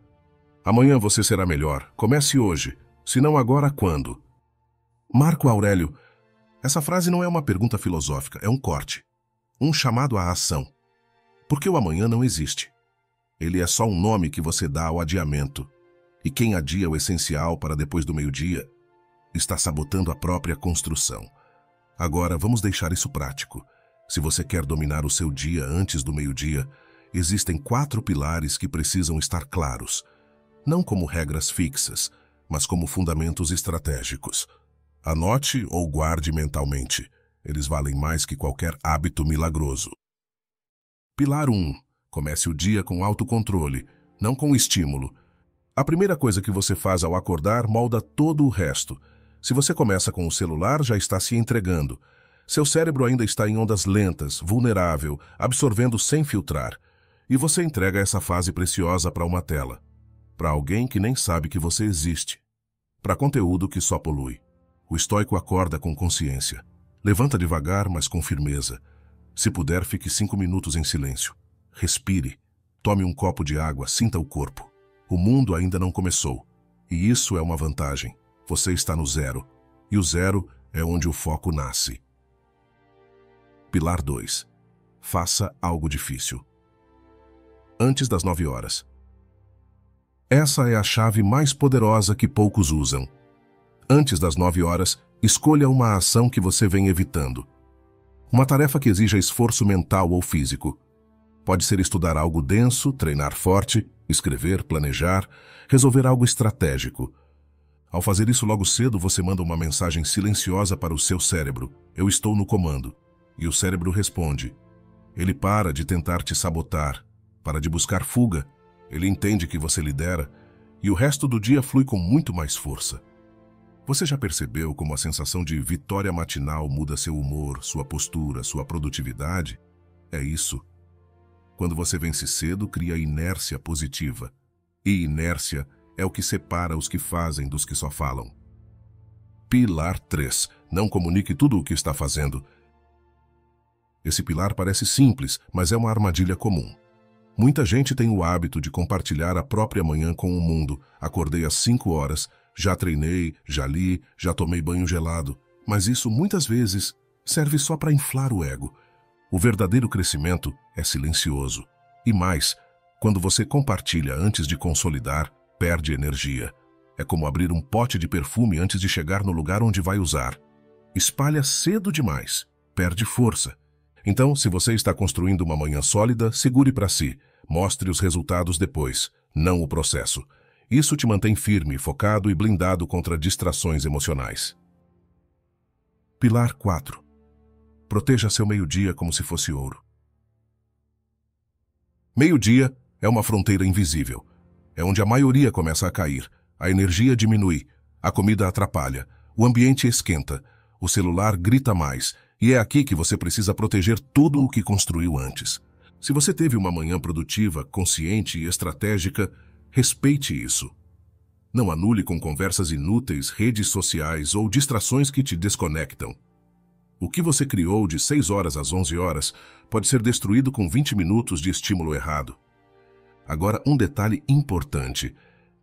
Amanhã você será melhor. Comece hoje. Se não agora, quando? Marco Aurélio. Essa frase não é uma pergunta filosófica, é um corte. Um chamado à ação. Porque o amanhã não existe. Ele é só um nome que você dá ao adiamento. E quem adia o essencial para depois do meio-dia está sabotando a própria construção. Agora, vamos deixar isso prático. Se você quer dominar o seu dia antes do meio-dia, existem 4 pilares que precisam estar claros. Não como regras fixas, mas como fundamentos estratégicos. Anote ou guarde mentalmente. Eles valem mais que qualquer hábito milagroso. Pilar 1. Comece o dia com autocontrole, não com estímulo. A primeira coisa que você faz ao acordar molda todo o resto. Se você começa com o celular, já está se entregando. Seu cérebro ainda está em ondas lentas, vulnerável, absorvendo sem filtrar. E você entrega essa fase preciosa para uma tela. Para alguém que nem sabe que você existe. Para conteúdo que só polui. O estoico acorda com consciência. Levanta devagar, mas com firmeza. Se puder, fique 5 minutos em silêncio. Respire. Tome um copo de água, sinta o corpo. O mundo ainda não começou. E isso é uma vantagem. Você está no zero. E o zero é onde o foco nasce. Pilar 2. Faça algo difícil. Antes das 9 horas. Essa é a chave mais poderosa que poucos usam. Antes das 9 horas, escolha uma ação que você vem evitando. Uma tarefa que exija esforço mental ou físico. Pode ser estudar algo denso, treinar forte, escrever, planejar, resolver algo estratégico. Ao fazer isso logo cedo, você manda uma mensagem silenciosa para o seu cérebro. Eu estou no comando. E o cérebro responde. Ele para de tentar te sabotar, para de buscar fuga. Ele entende que você lidera e o resto do dia flui com muito mais força. Você já percebeu como a sensação de vitória matinal muda seu humor, sua postura, sua produtividade? É isso. Quando você vence cedo, cria inércia positiva. E inércia é o que separa os que fazem dos que só falam. Pilar 3. Não comunique tudo o que está fazendo. Esse pilar parece simples, mas é uma armadilha comum. Muita gente tem o hábito de compartilhar a própria manhã com o mundo. Acordei às 5 horas, já treinei, já li, já tomei banho gelado. Mas isso, muitas vezes, serve só para inflar o ego. O verdadeiro crescimento é silencioso. E mais, quando você compartilha antes de consolidar, perde energia. É como abrir um pote de perfume antes de chegar no lugar onde vai usar. Espalha cedo demais, perde força. Então, se você está construindo uma manhã sólida, segure para si. Mostre os resultados depois, não o processo. Isso te mantém firme, focado e blindado contra distrações emocionais. Pilar 4. Proteja seu meio-dia como se fosse ouro. Meio-dia é uma fronteira invisível. É onde a maioria começa a cair. A energia diminui, a comida atrapalha, o ambiente esquenta, o celular grita mais, e é aqui que você precisa proteger tudo o que construiu antes. Se você teve uma manhã produtiva, consciente e estratégica, respeite isso. Não anule com conversas inúteis, redes sociais ou distrações que te desconectam. O que você criou de 6 horas às 11 horas pode ser destruído com 20 minutos de estímulo errado. Agora, um detalhe importante.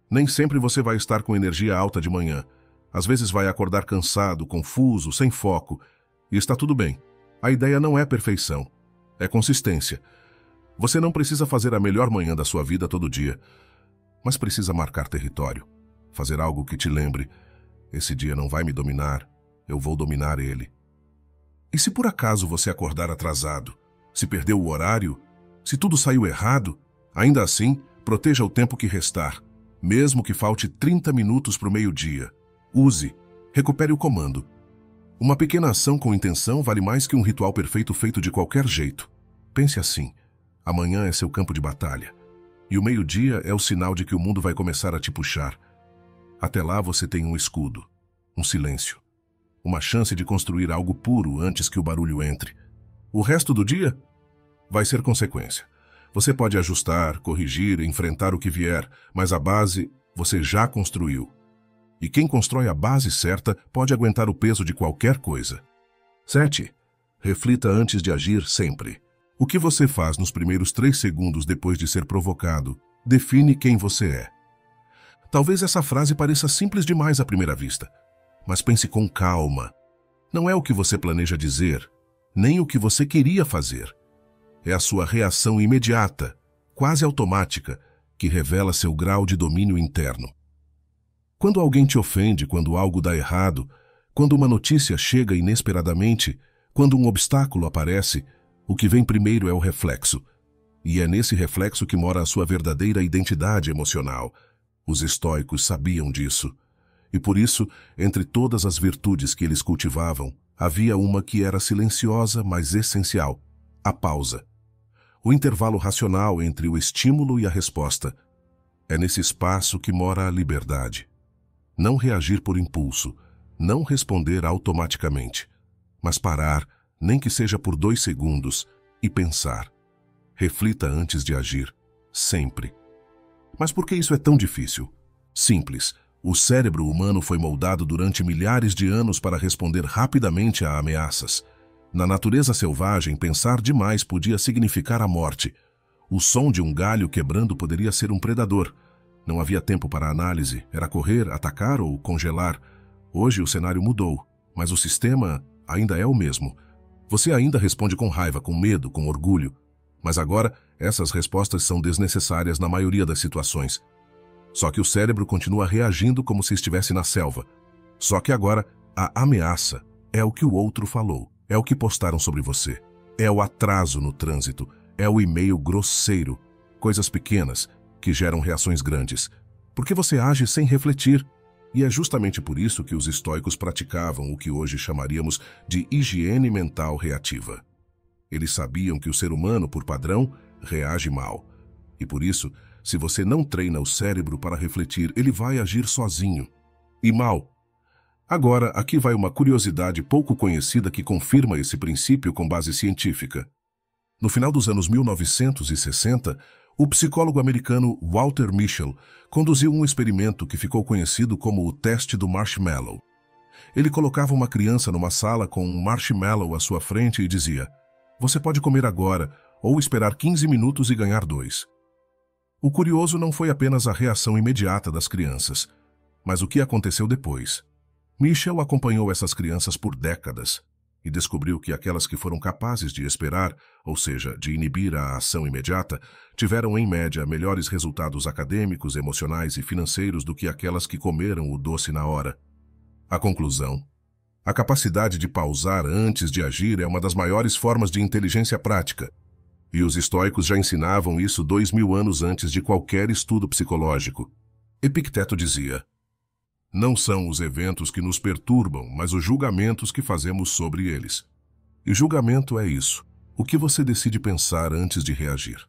Nem sempre você vai estar com energia alta de manhã. Às vezes vai acordar cansado, confuso, sem foco. E está tudo bem. A ideia não é perfeição. É consistência. Você não precisa fazer a melhor manhã da sua vida todo dia, mas precisa marcar território. Fazer algo que te lembre. Esse dia não vai me dominar, eu vou dominar ele. E se por acaso você acordar atrasado? Se perdeu o horário? Se tudo saiu errado? Ainda assim, proteja o tempo que restar. Mesmo que falte 30 minutos para o meio-dia. Use. Recupere o comando. Uma pequena ação com intenção vale mais que um ritual perfeito feito de qualquer jeito. Pense assim. Amanhã é seu campo de batalha. E o meio-dia é o sinal de que o mundo vai começar a te puxar. Até lá você tem um escudo. Um silêncio. Uma chance de construir algo puro antes que o barulho entre. O resto do dia vai ser consequência. Você pode ajustar, corrigir, enfrentar o que vier, mas a base você já construiu. E quem constrói a base certa pode aguentar o peso de qualquer coisa. 7. Reflita antes de agir sempre. O que você faz nos primeiros 3 segundos depois de ser provocado define quem você é. Talvez essa frase pareça simples demais à primeira vista, mas pense com calma. Não é o que você planeja dizer, nem o que você queria fazer. É a sua reação imediata, quase automática, que revela seu grau de domínio interno. Quando alguém te ofende, quando algo dá errado, quando uma notícia chega inesperadamente, quando um obstáculo aparece, o que vem primeiro é o reflexo. E é nesse reflexo que mora a sua verdadeira identidade emocional. Os estoicos sabiam disso. E por isso, entre todas as virtudes que eles cultivavam, havia uma que era silenciosa, mas essencial: a pausa. O intervalo racional entre o estímulo e a resposta. É nesse espaço que mora a liberdade. Não reagir por impulso, não responder automaticamente, mas parar, nem que seja por 2 segundos, e pensar. Reflita antes de agir, sempre. Mas por que isso é tão difícil? Simples. O cérebro humano foi moldado durante milhares de anos para responder rapidamente a ameaças. Na natureza selvagem, pensar demais podia significar a morte. O som de um galho quebrando poderia ser um predador. Não havia tempo para análise, era correr, atacar ou congelar. Hoje o cenário mudou, mas o sistema ainda é o mesmo. Você ainda responde com raiva, com medo, com orgulho. Mas agora, essas respostas são desnecessárias na maioria das situações. Só que o cérebro continua reagindo como se estivesse na selva. Só que agora, a ameaça é o que o outro falou, é o que postaram sobre você, é o atraso no trânsito, é o e-mail grosseiro, coisas pequenas que geram reações grandes, porque você age sem refletir. E é justamente por isso que os estoicos praticavam o que hoje chamaríamos de higiene mental reativa. Eles sabiam que o ser humano, por padrão, reage mal. E por isso, se você não treina o cérebro para refletir, ele vai agir sozinho. E mal. Agora, aqui vai uma curiosidade pouco conhecida que confirma esse princípio com base científica. No final dos anos 1960, o psicólogo americano Walter Mischel conduziu um experimento que ficou conhecido como o teste do marshmallow. Ele colocava uma criança numa sala com um marshmallow à sua frente e dizia: "Você pode comer agora, ou esperar 15 minutos e ganhar 2. O curioso não foi apenas a reação imediata das crianças, mas o que aconteceu depois. Mischel acompanhou essas crianças por décadas e descobriu que aquelas que foram capazes de esperar, ou seja, de inibir a ação imediata, tiveram em média melhores resultados acadêmicos, emocionais e financeiros do que aquelas que comeram o doce na hora. A conclusão: a capacidade de pausar antes de agir é uma das maiores formas de inteligência prática. E os estoicos já ensinavam isso 2000 anos antes de qualquer estudo psicológico. Epicteto dizia: "Não são os eventos que nos perturbam, mas os julgamentos que fazemos sobre eles." E julgamento é isso: o que você decide pensar antes de reagir.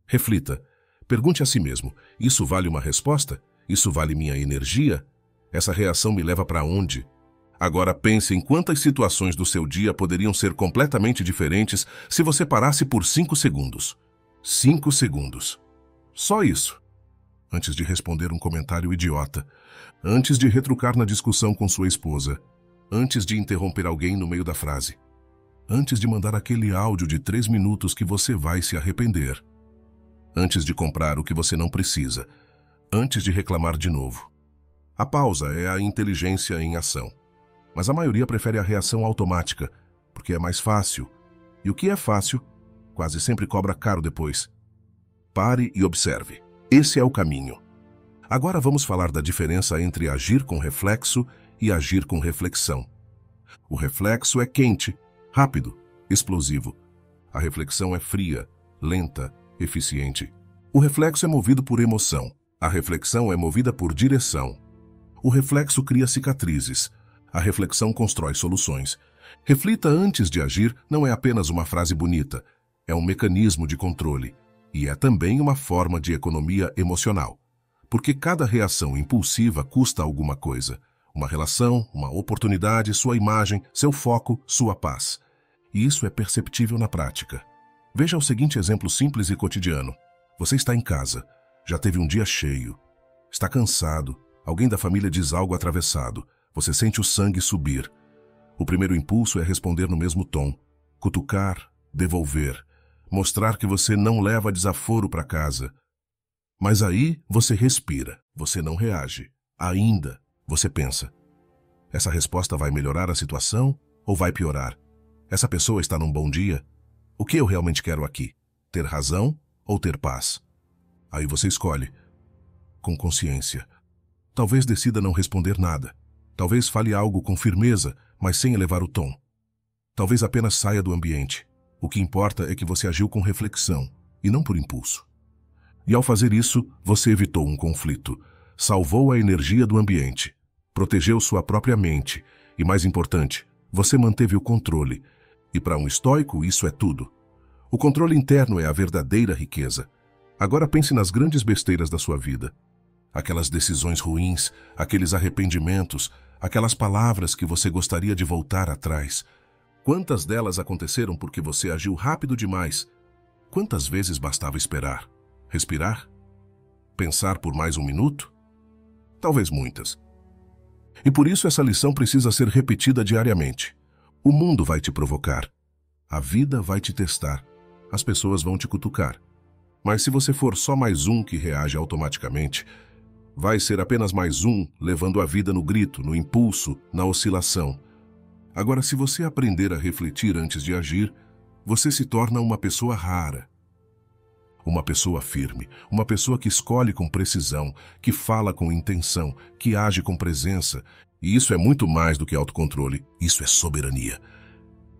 Reflita. Pergunte a si mesmo: isso vale uma resposta? Isso vale minha energia? Essa reação me leva para onde? Agora pense em quantas situações do seu dia poderiam ser completamente diferentes se você parasse por 5 segundos. 5 segundos. Só isso. Antes de responder um comentário idiota, antes de retrucar na discussão com sua esposa, antes de interromper alguém no meio da frase, antes de mandar aquele áudio de 3 minutos que você vai se arrepender, antes de comprar o que você não precisa, antes de reclamar de novo. A pausa é a inteligência em ação. Mas a maioria prefere a reação automática, porque é mais fácil. E o que é fácil, quase sempre cobra caro depois. Pare e observe. Esse é o caminho. Agora vamos falar da diferença entre agir com reflexo e agir com reflexão. O reflexo é quente, rápido, explosivo. A reflexão é fria, lenta, eficiente. O reflexo é movido por emoção. A reflexão é movida por direção. O reflexo cria cicatrizes. A reflexão constrói soluções. Reflita antes de agir não é apenas uma frase bonita, é um mecanismo de controle e é também uma forma de economia emocional. Porque cada reação impulsiva custa alguma coisa. Uma relação, uma oportunidade, sua imagem, seu foco, sua paz. E isso é perceptível na prática. Veja o seguinte exemplo simples e cotidiano. Você está em casa, já teve um dia cheio, está cansado, alguém da família diz algo atravessado. Você sente o sangue subir. O primeiro impulso é responder no mesmo tom, cutucar, devolver, mostrar que você não leva desaforo para casa. Mas aí você respira, você não reage. Ainda você pensa: essa resposta vai melhorar a situação ou vai piorar? Essa pessoa está num bom dia? O que eu realmente quero aqui? Ter razão ou ter paz? Aí você escolhe, com consciência. Talvez decida não responder nada. Talvez fale algo com firmeza, mas sem elevar o tom. Talvez apenas saia do ambiente. O que importa é que você agiu com reflexão, e não por impulso. E ao fazer isso, você evitou um conflito, salvou a energia do ambiente, protegeu sua própria mente, e mais importante, você manteve o controle. E para um estoico, isso é tudo. O controle interno é a verdadeira riqueza. Agora pense nas grandes besteiras da sua vida. Aquelas decisões ruins, aqueles arrependimentos, aquelas palavras que você gostaria de voltar atrás. Quantas delas aconteceram porque você agiu rápido demais? Quantas vezes bastava esperar? Respirar? Pensar por mais um minuto? Talvez muitas. E por isso essa lição precisa ser repetida diariamente. O mundo vai te provocar. A vida vai te testar. As pessoas vão te cutucar. Mas se você for só mais um que reage automaticamente, vai ser apenas mais um levando a vida no grito, no impulso, na oscilação. Agora, se você aprender a refletir antes de agir, você se torna uma pessoa rara. Uma pessoa firme, uma pessoa que escolhe com precisão, que fala com intenção, que age com presença. E isso é muito mais do que autocontrole, isso é soberania.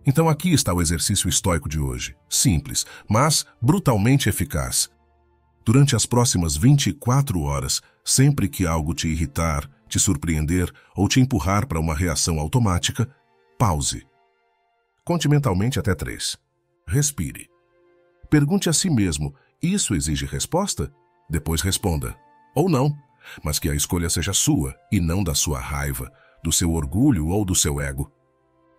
Então aqui está o exercício estoico de hoje. Simples, mas brutalmente eficaz. Durante as próximas 24 horas, sempre que algo te irritar, te surpreender ou te empurrar para uma reação automática, pause. Conte mentalmente até 3. Respire. Pergunte a si mesmo: isso exige resposta? Depois responda: ou não, mas que a escolha seja sua e não da sua raiva, do seu orgulho ou do seu ego.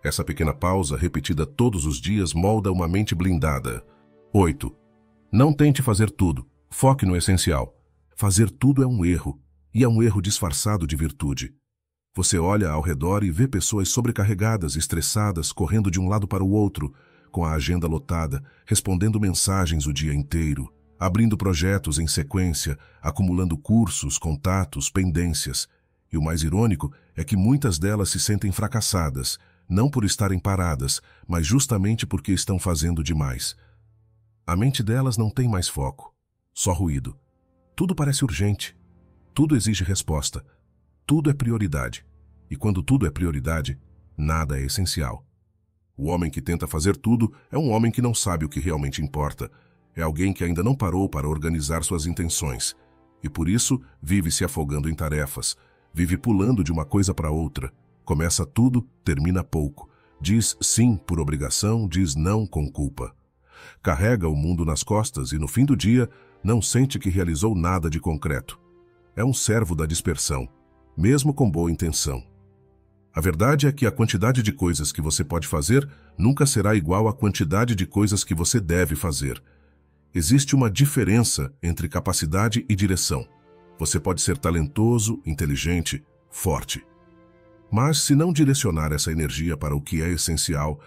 Essa pequena pausa, repetida todos os dias, molda uma mente blindada. 8. Não tente fazer tudo. Foque no essencial. Fazer tudo é um erro, e é um erro disfarçado de virtude. Você olha ao redor e vê pessoas sobrecarregadas, estressadas, correndo de um lado para o outro, com a agenda lotada, respondendo mensagens o dia inteiro, abrindo projetos em sequência, acumulando cursos, contatos, pendências. E o mais irônico é que muitas delas se sentem fracassadas, não por estarem paradas, mas justamente porque estão fazendo demais. A mente delas não tem mais foco, só ruído. Tudo parece urgente, tudo exige resposta, tudo é prioridade. E quando tudo é prioridade, nada é essencial. O homem que tenta fazer tudo é um homem que não sabe o que realmente importa. É alguém que ainda não parou para organizar suas intenções. E por isso vive se afogando em tarefas, vive pulando de uma coisa para outra. Começa tudo, termina pouco. Diz sim por obrigação, diz não com culpa. Carrega o mundo nas costas e no fim do dia não sente que realizou nada de concreto. É um servo da dispersão, mesmo com boa intenção. A verdade é que a quantidade de coisas que você pode fazer nunca será igual à quantidade de coisas que você deve fazer. Existe uma diferença entre capacidade e direção. Você pode ser talentoso, inteligente, forte. Mas se não direcionar essa energia para o que é essencial,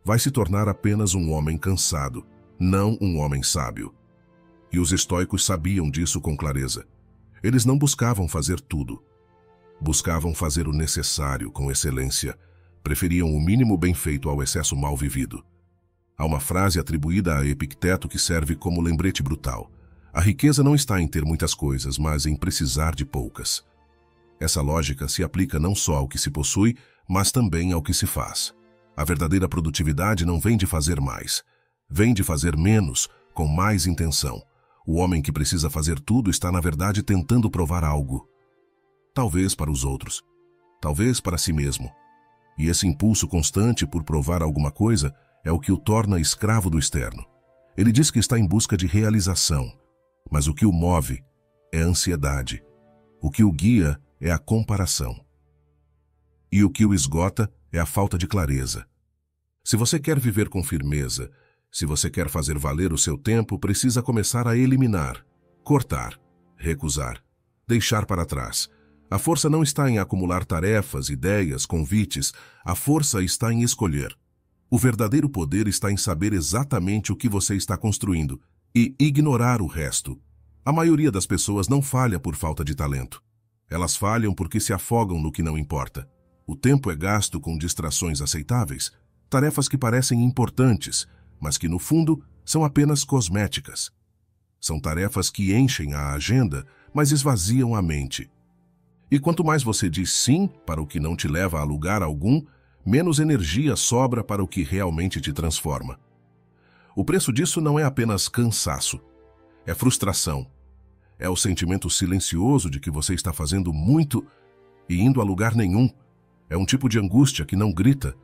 vai se tornar apenas um homem cansado, não um homem sábio. E os estoicos sabiam disso com clareza. Eles não buscavam fazer tudo. Buscavam fazer o necessário com excelência. Preferiam o mínimo bem feito ao excesso mal vivido. Há uma frase atribuída a Epicteto que serve como lembrete brutal. A riqueza não está em ter muitas coisas, mas em precisar de poucas. Essa lógica se aplica não só ao que se possui, mas também ao que se faz. A verdadeira produtividade não vem de fazer mais. Vem de fazer menos, com mais intenção. O homem que precisa fazer tudo está, na verdade, tentando provar algo. Talvez para os outros. Talvez para si mesmo. E esse impulso constante por provar alguma coisa é o que o torna escravo do externo. Ele diz que está em busca de realização, mas o que o move é a ansiedade. O que o guia é a comparação. E o que o esgota é a falta de clareza. Se você quer viver com firmeza, se você quer fazer valer o seu tempo, precisa começar a eliminar, cortar, recusar, deixar para trás. A força não está em acumular tarefas, ideias, convites. A força está em escolher. O verdadeiro poder está em saber exatamente o que você está construindo e ignorar o resto. A maioria das pessoas não falha por falta de talento. Elas falham porque se afogam no que não importa. O tempo é gasto com distrações aceitáveis, tarefas que parecem importantes, mas que no fundo são apenas cosméticas. São tarefas que enchem a agenda, mas esvaziam a mente. E quanto mais você diz sim para o que não te leva a lugar algum, menos energia sobra para o que realmente te transforma. O preço disso não é apenas cansaço, é frustração. É o sentimento silencioso de que você está fazendo muito e indo a lugar nenhum. É um tipo de angústia que não grita,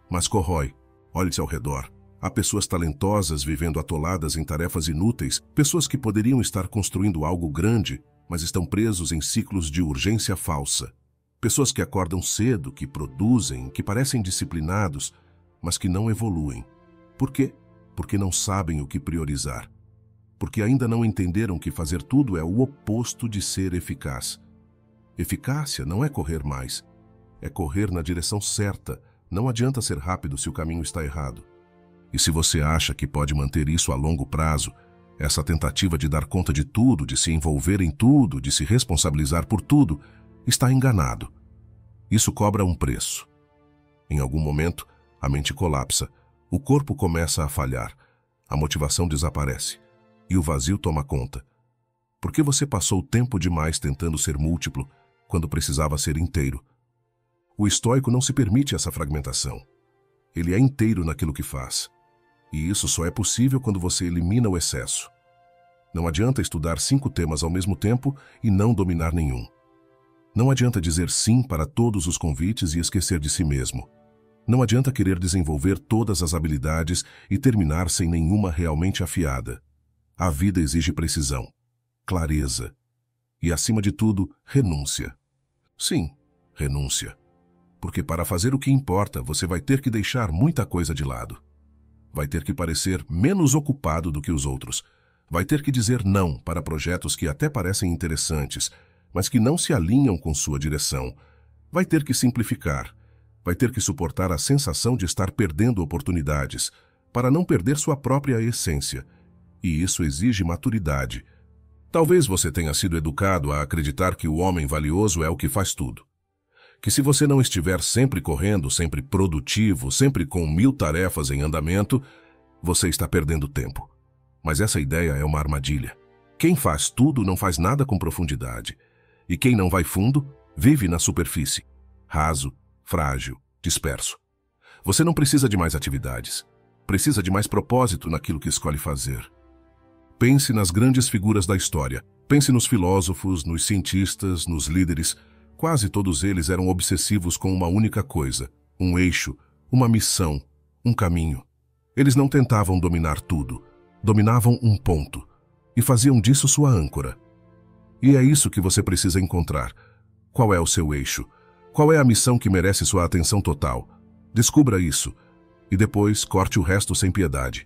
mas corrói. Olhe-se ao redor. Há pessoas talentosas vivendo atoladas em tarefas inúteis, pessoas que poderiam estar construindo algo grande, mas estão presos em ciclos de urgência falsa. Pessoas que acordam cedo, que produzem, que parecem disciplinados, mas que não evoluem. Por quê? Porque não sabem o que priorizar. Porque ainda não entenderam que fazer tudo é o oposto de ser eficaz. Eficácia não é correr mais, é correr na direção certa. Não adianta ser rápido se o caminho está errado. E se você acha que pode manter isso a longo prazo, Essa tentativa de dar conta de tudo, de se envolver em tudo, de se responsabilizar por tudo, está enganado. Isso cobra um preço. Em algum momento, a mente colapsa, o corpo começa a falhar, a motivação desaparece e o vazio toma conta. Porque você passou tempo demais tentando ser múltiplo quando precisava ser inteiro. O estoico não se permite essa fragmentação. Ele é inteiro naquilo que faz. E isso só é possível quando você elimina o excesso. Não adianta estudar 5 temas ao mesmo tempo e não dominar nenhum. Não adianta dizer sim para todos os convites e esquecer de si mesmo. Não adianta querer desenvolver todas as habilidades e terminar sem nenhuma realmente afiada. A vida exige precisão, clareza e, acima de tudo, renúncia. Sim, renúncia. Porque para fazer o que importa, você vai ter que deixar muita coisa de lado. Vai ter que parecer menos ocupado do que os outros. Vai ter que dizer não para projetos que até parecem interessantes, mas que não se alinham com sua direção. Vai ter que simplificar. Vai ter que suportar a sensação de estar perdendo oportunidades, para não perder sua própria essência. E isso exige maturidade. Talvez você tenha sido educado a acreditar que o homem valioso é o que faz tudo. Que se você não estiver sempre correndo, sempre produtivo, sempre com 1000 tarefas em andamento, você está perdendo tempo. Mas essa ideia é uma armadilha. Quem faz tudo não faz nada com profundidade. E quem não vai fundo, vive na superfície. Raso, frágil, disperso. Você não precisa de mais atividades. Precisa de mais propósito naquilo que escolhe fazer. Pense nas grandes figuras da história. Pense nos filósofos, nos cientistas, nos líderes. Quase todos eles eram obsessivos com uma única coisa, um eixo, uma missão, um caminho. Eles não tentavam dominar tudo, dominavam um ponto e faziam disso sua âncora. E é isso que você precisa encontrar. Qual é o seu eixo? Qual é a missão que merece sua atenção total? Descubra isso e depois corte o resto sem piedade.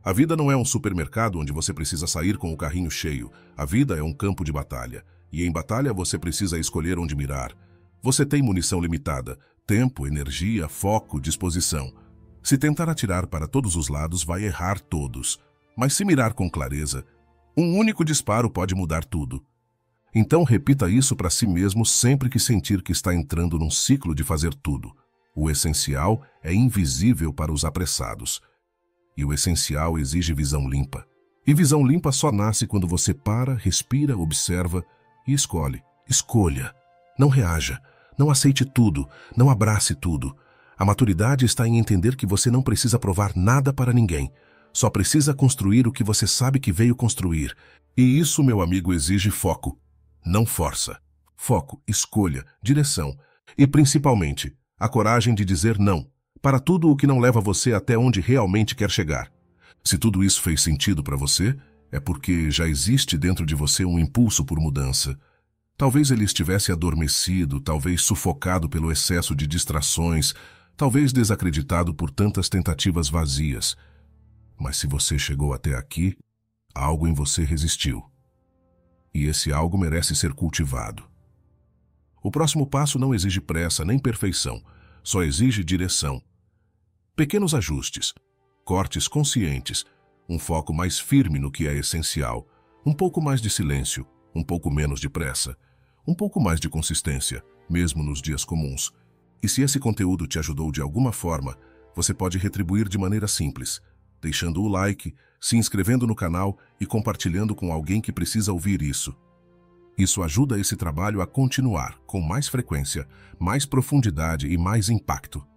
A vida não é um supermercado onde você precisa sair com o carrinho cheio. A vida é um campo de batalha. E em batalha você precisa escolher onde mirar. Você tem munição limitada, tempo, energia, foco, disposição. Se tentar atirar para todos os lados, vai errar todos. Mas se mirar com clareza, um único disparo pode mudar tudo. Então repita isso para si mesmo sempre que sentir que está entrando num ciclo de fazer tudo. O essencial é invisível para os apressados. E o essencial exige visão limpa. E visão limpa só nasce quando você para, respira, observa e escolhe. Escolha. Não reaja. Não aceite tudo. Não abrace tudo. A maturidade está em entender que você não precisa provar nada para ninguém. Só precisa construir o que você sabe que veio construir. E isso, meu amigo, exige foco. Não força. Foco, escolha, direção. E, principalmente, a coragem de dizer não para tudo o que não leva você até onde realmente quer chegar. Se tudo isso fez sentido para você, é porque já existe dentro de você um impulso por mudança. Talvez ele estivesse adormecido, talvez sufocado pelo excesso de distrações, talvez desacreditado por tantas tentativas vazias. Mas se você chegou até aqui, algo em você resistiu. E esse algo merece ser cultivado. O próximo passo não exige pressa nem perfeição, só exige direção. Pequenos ajustes, cortes conscientes, um foco mais firme no que é essencial, um pouco mais de silêncio, um pouco menos de pressa, um pouco mais de consistência, mesmo nos dias comuns. E se esse conteúdo te ajudou de alguma forma, você pode retribuir de maneira simples, deixando o like, se inscrevendo no canal e compartilhando com alguém que precisa ouvir isso. Isso ajuda esse trabalho a continuar com mais frequência, mais profundidade e mais impacto.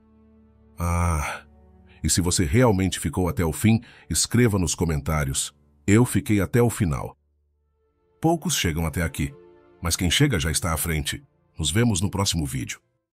E se você realmente ficou até o fim, escreva nos comentários: eu fiquei até o final. Poucos chegam até aqui, mas quem chega já está à frente. Nos vemos no próximo vídeo.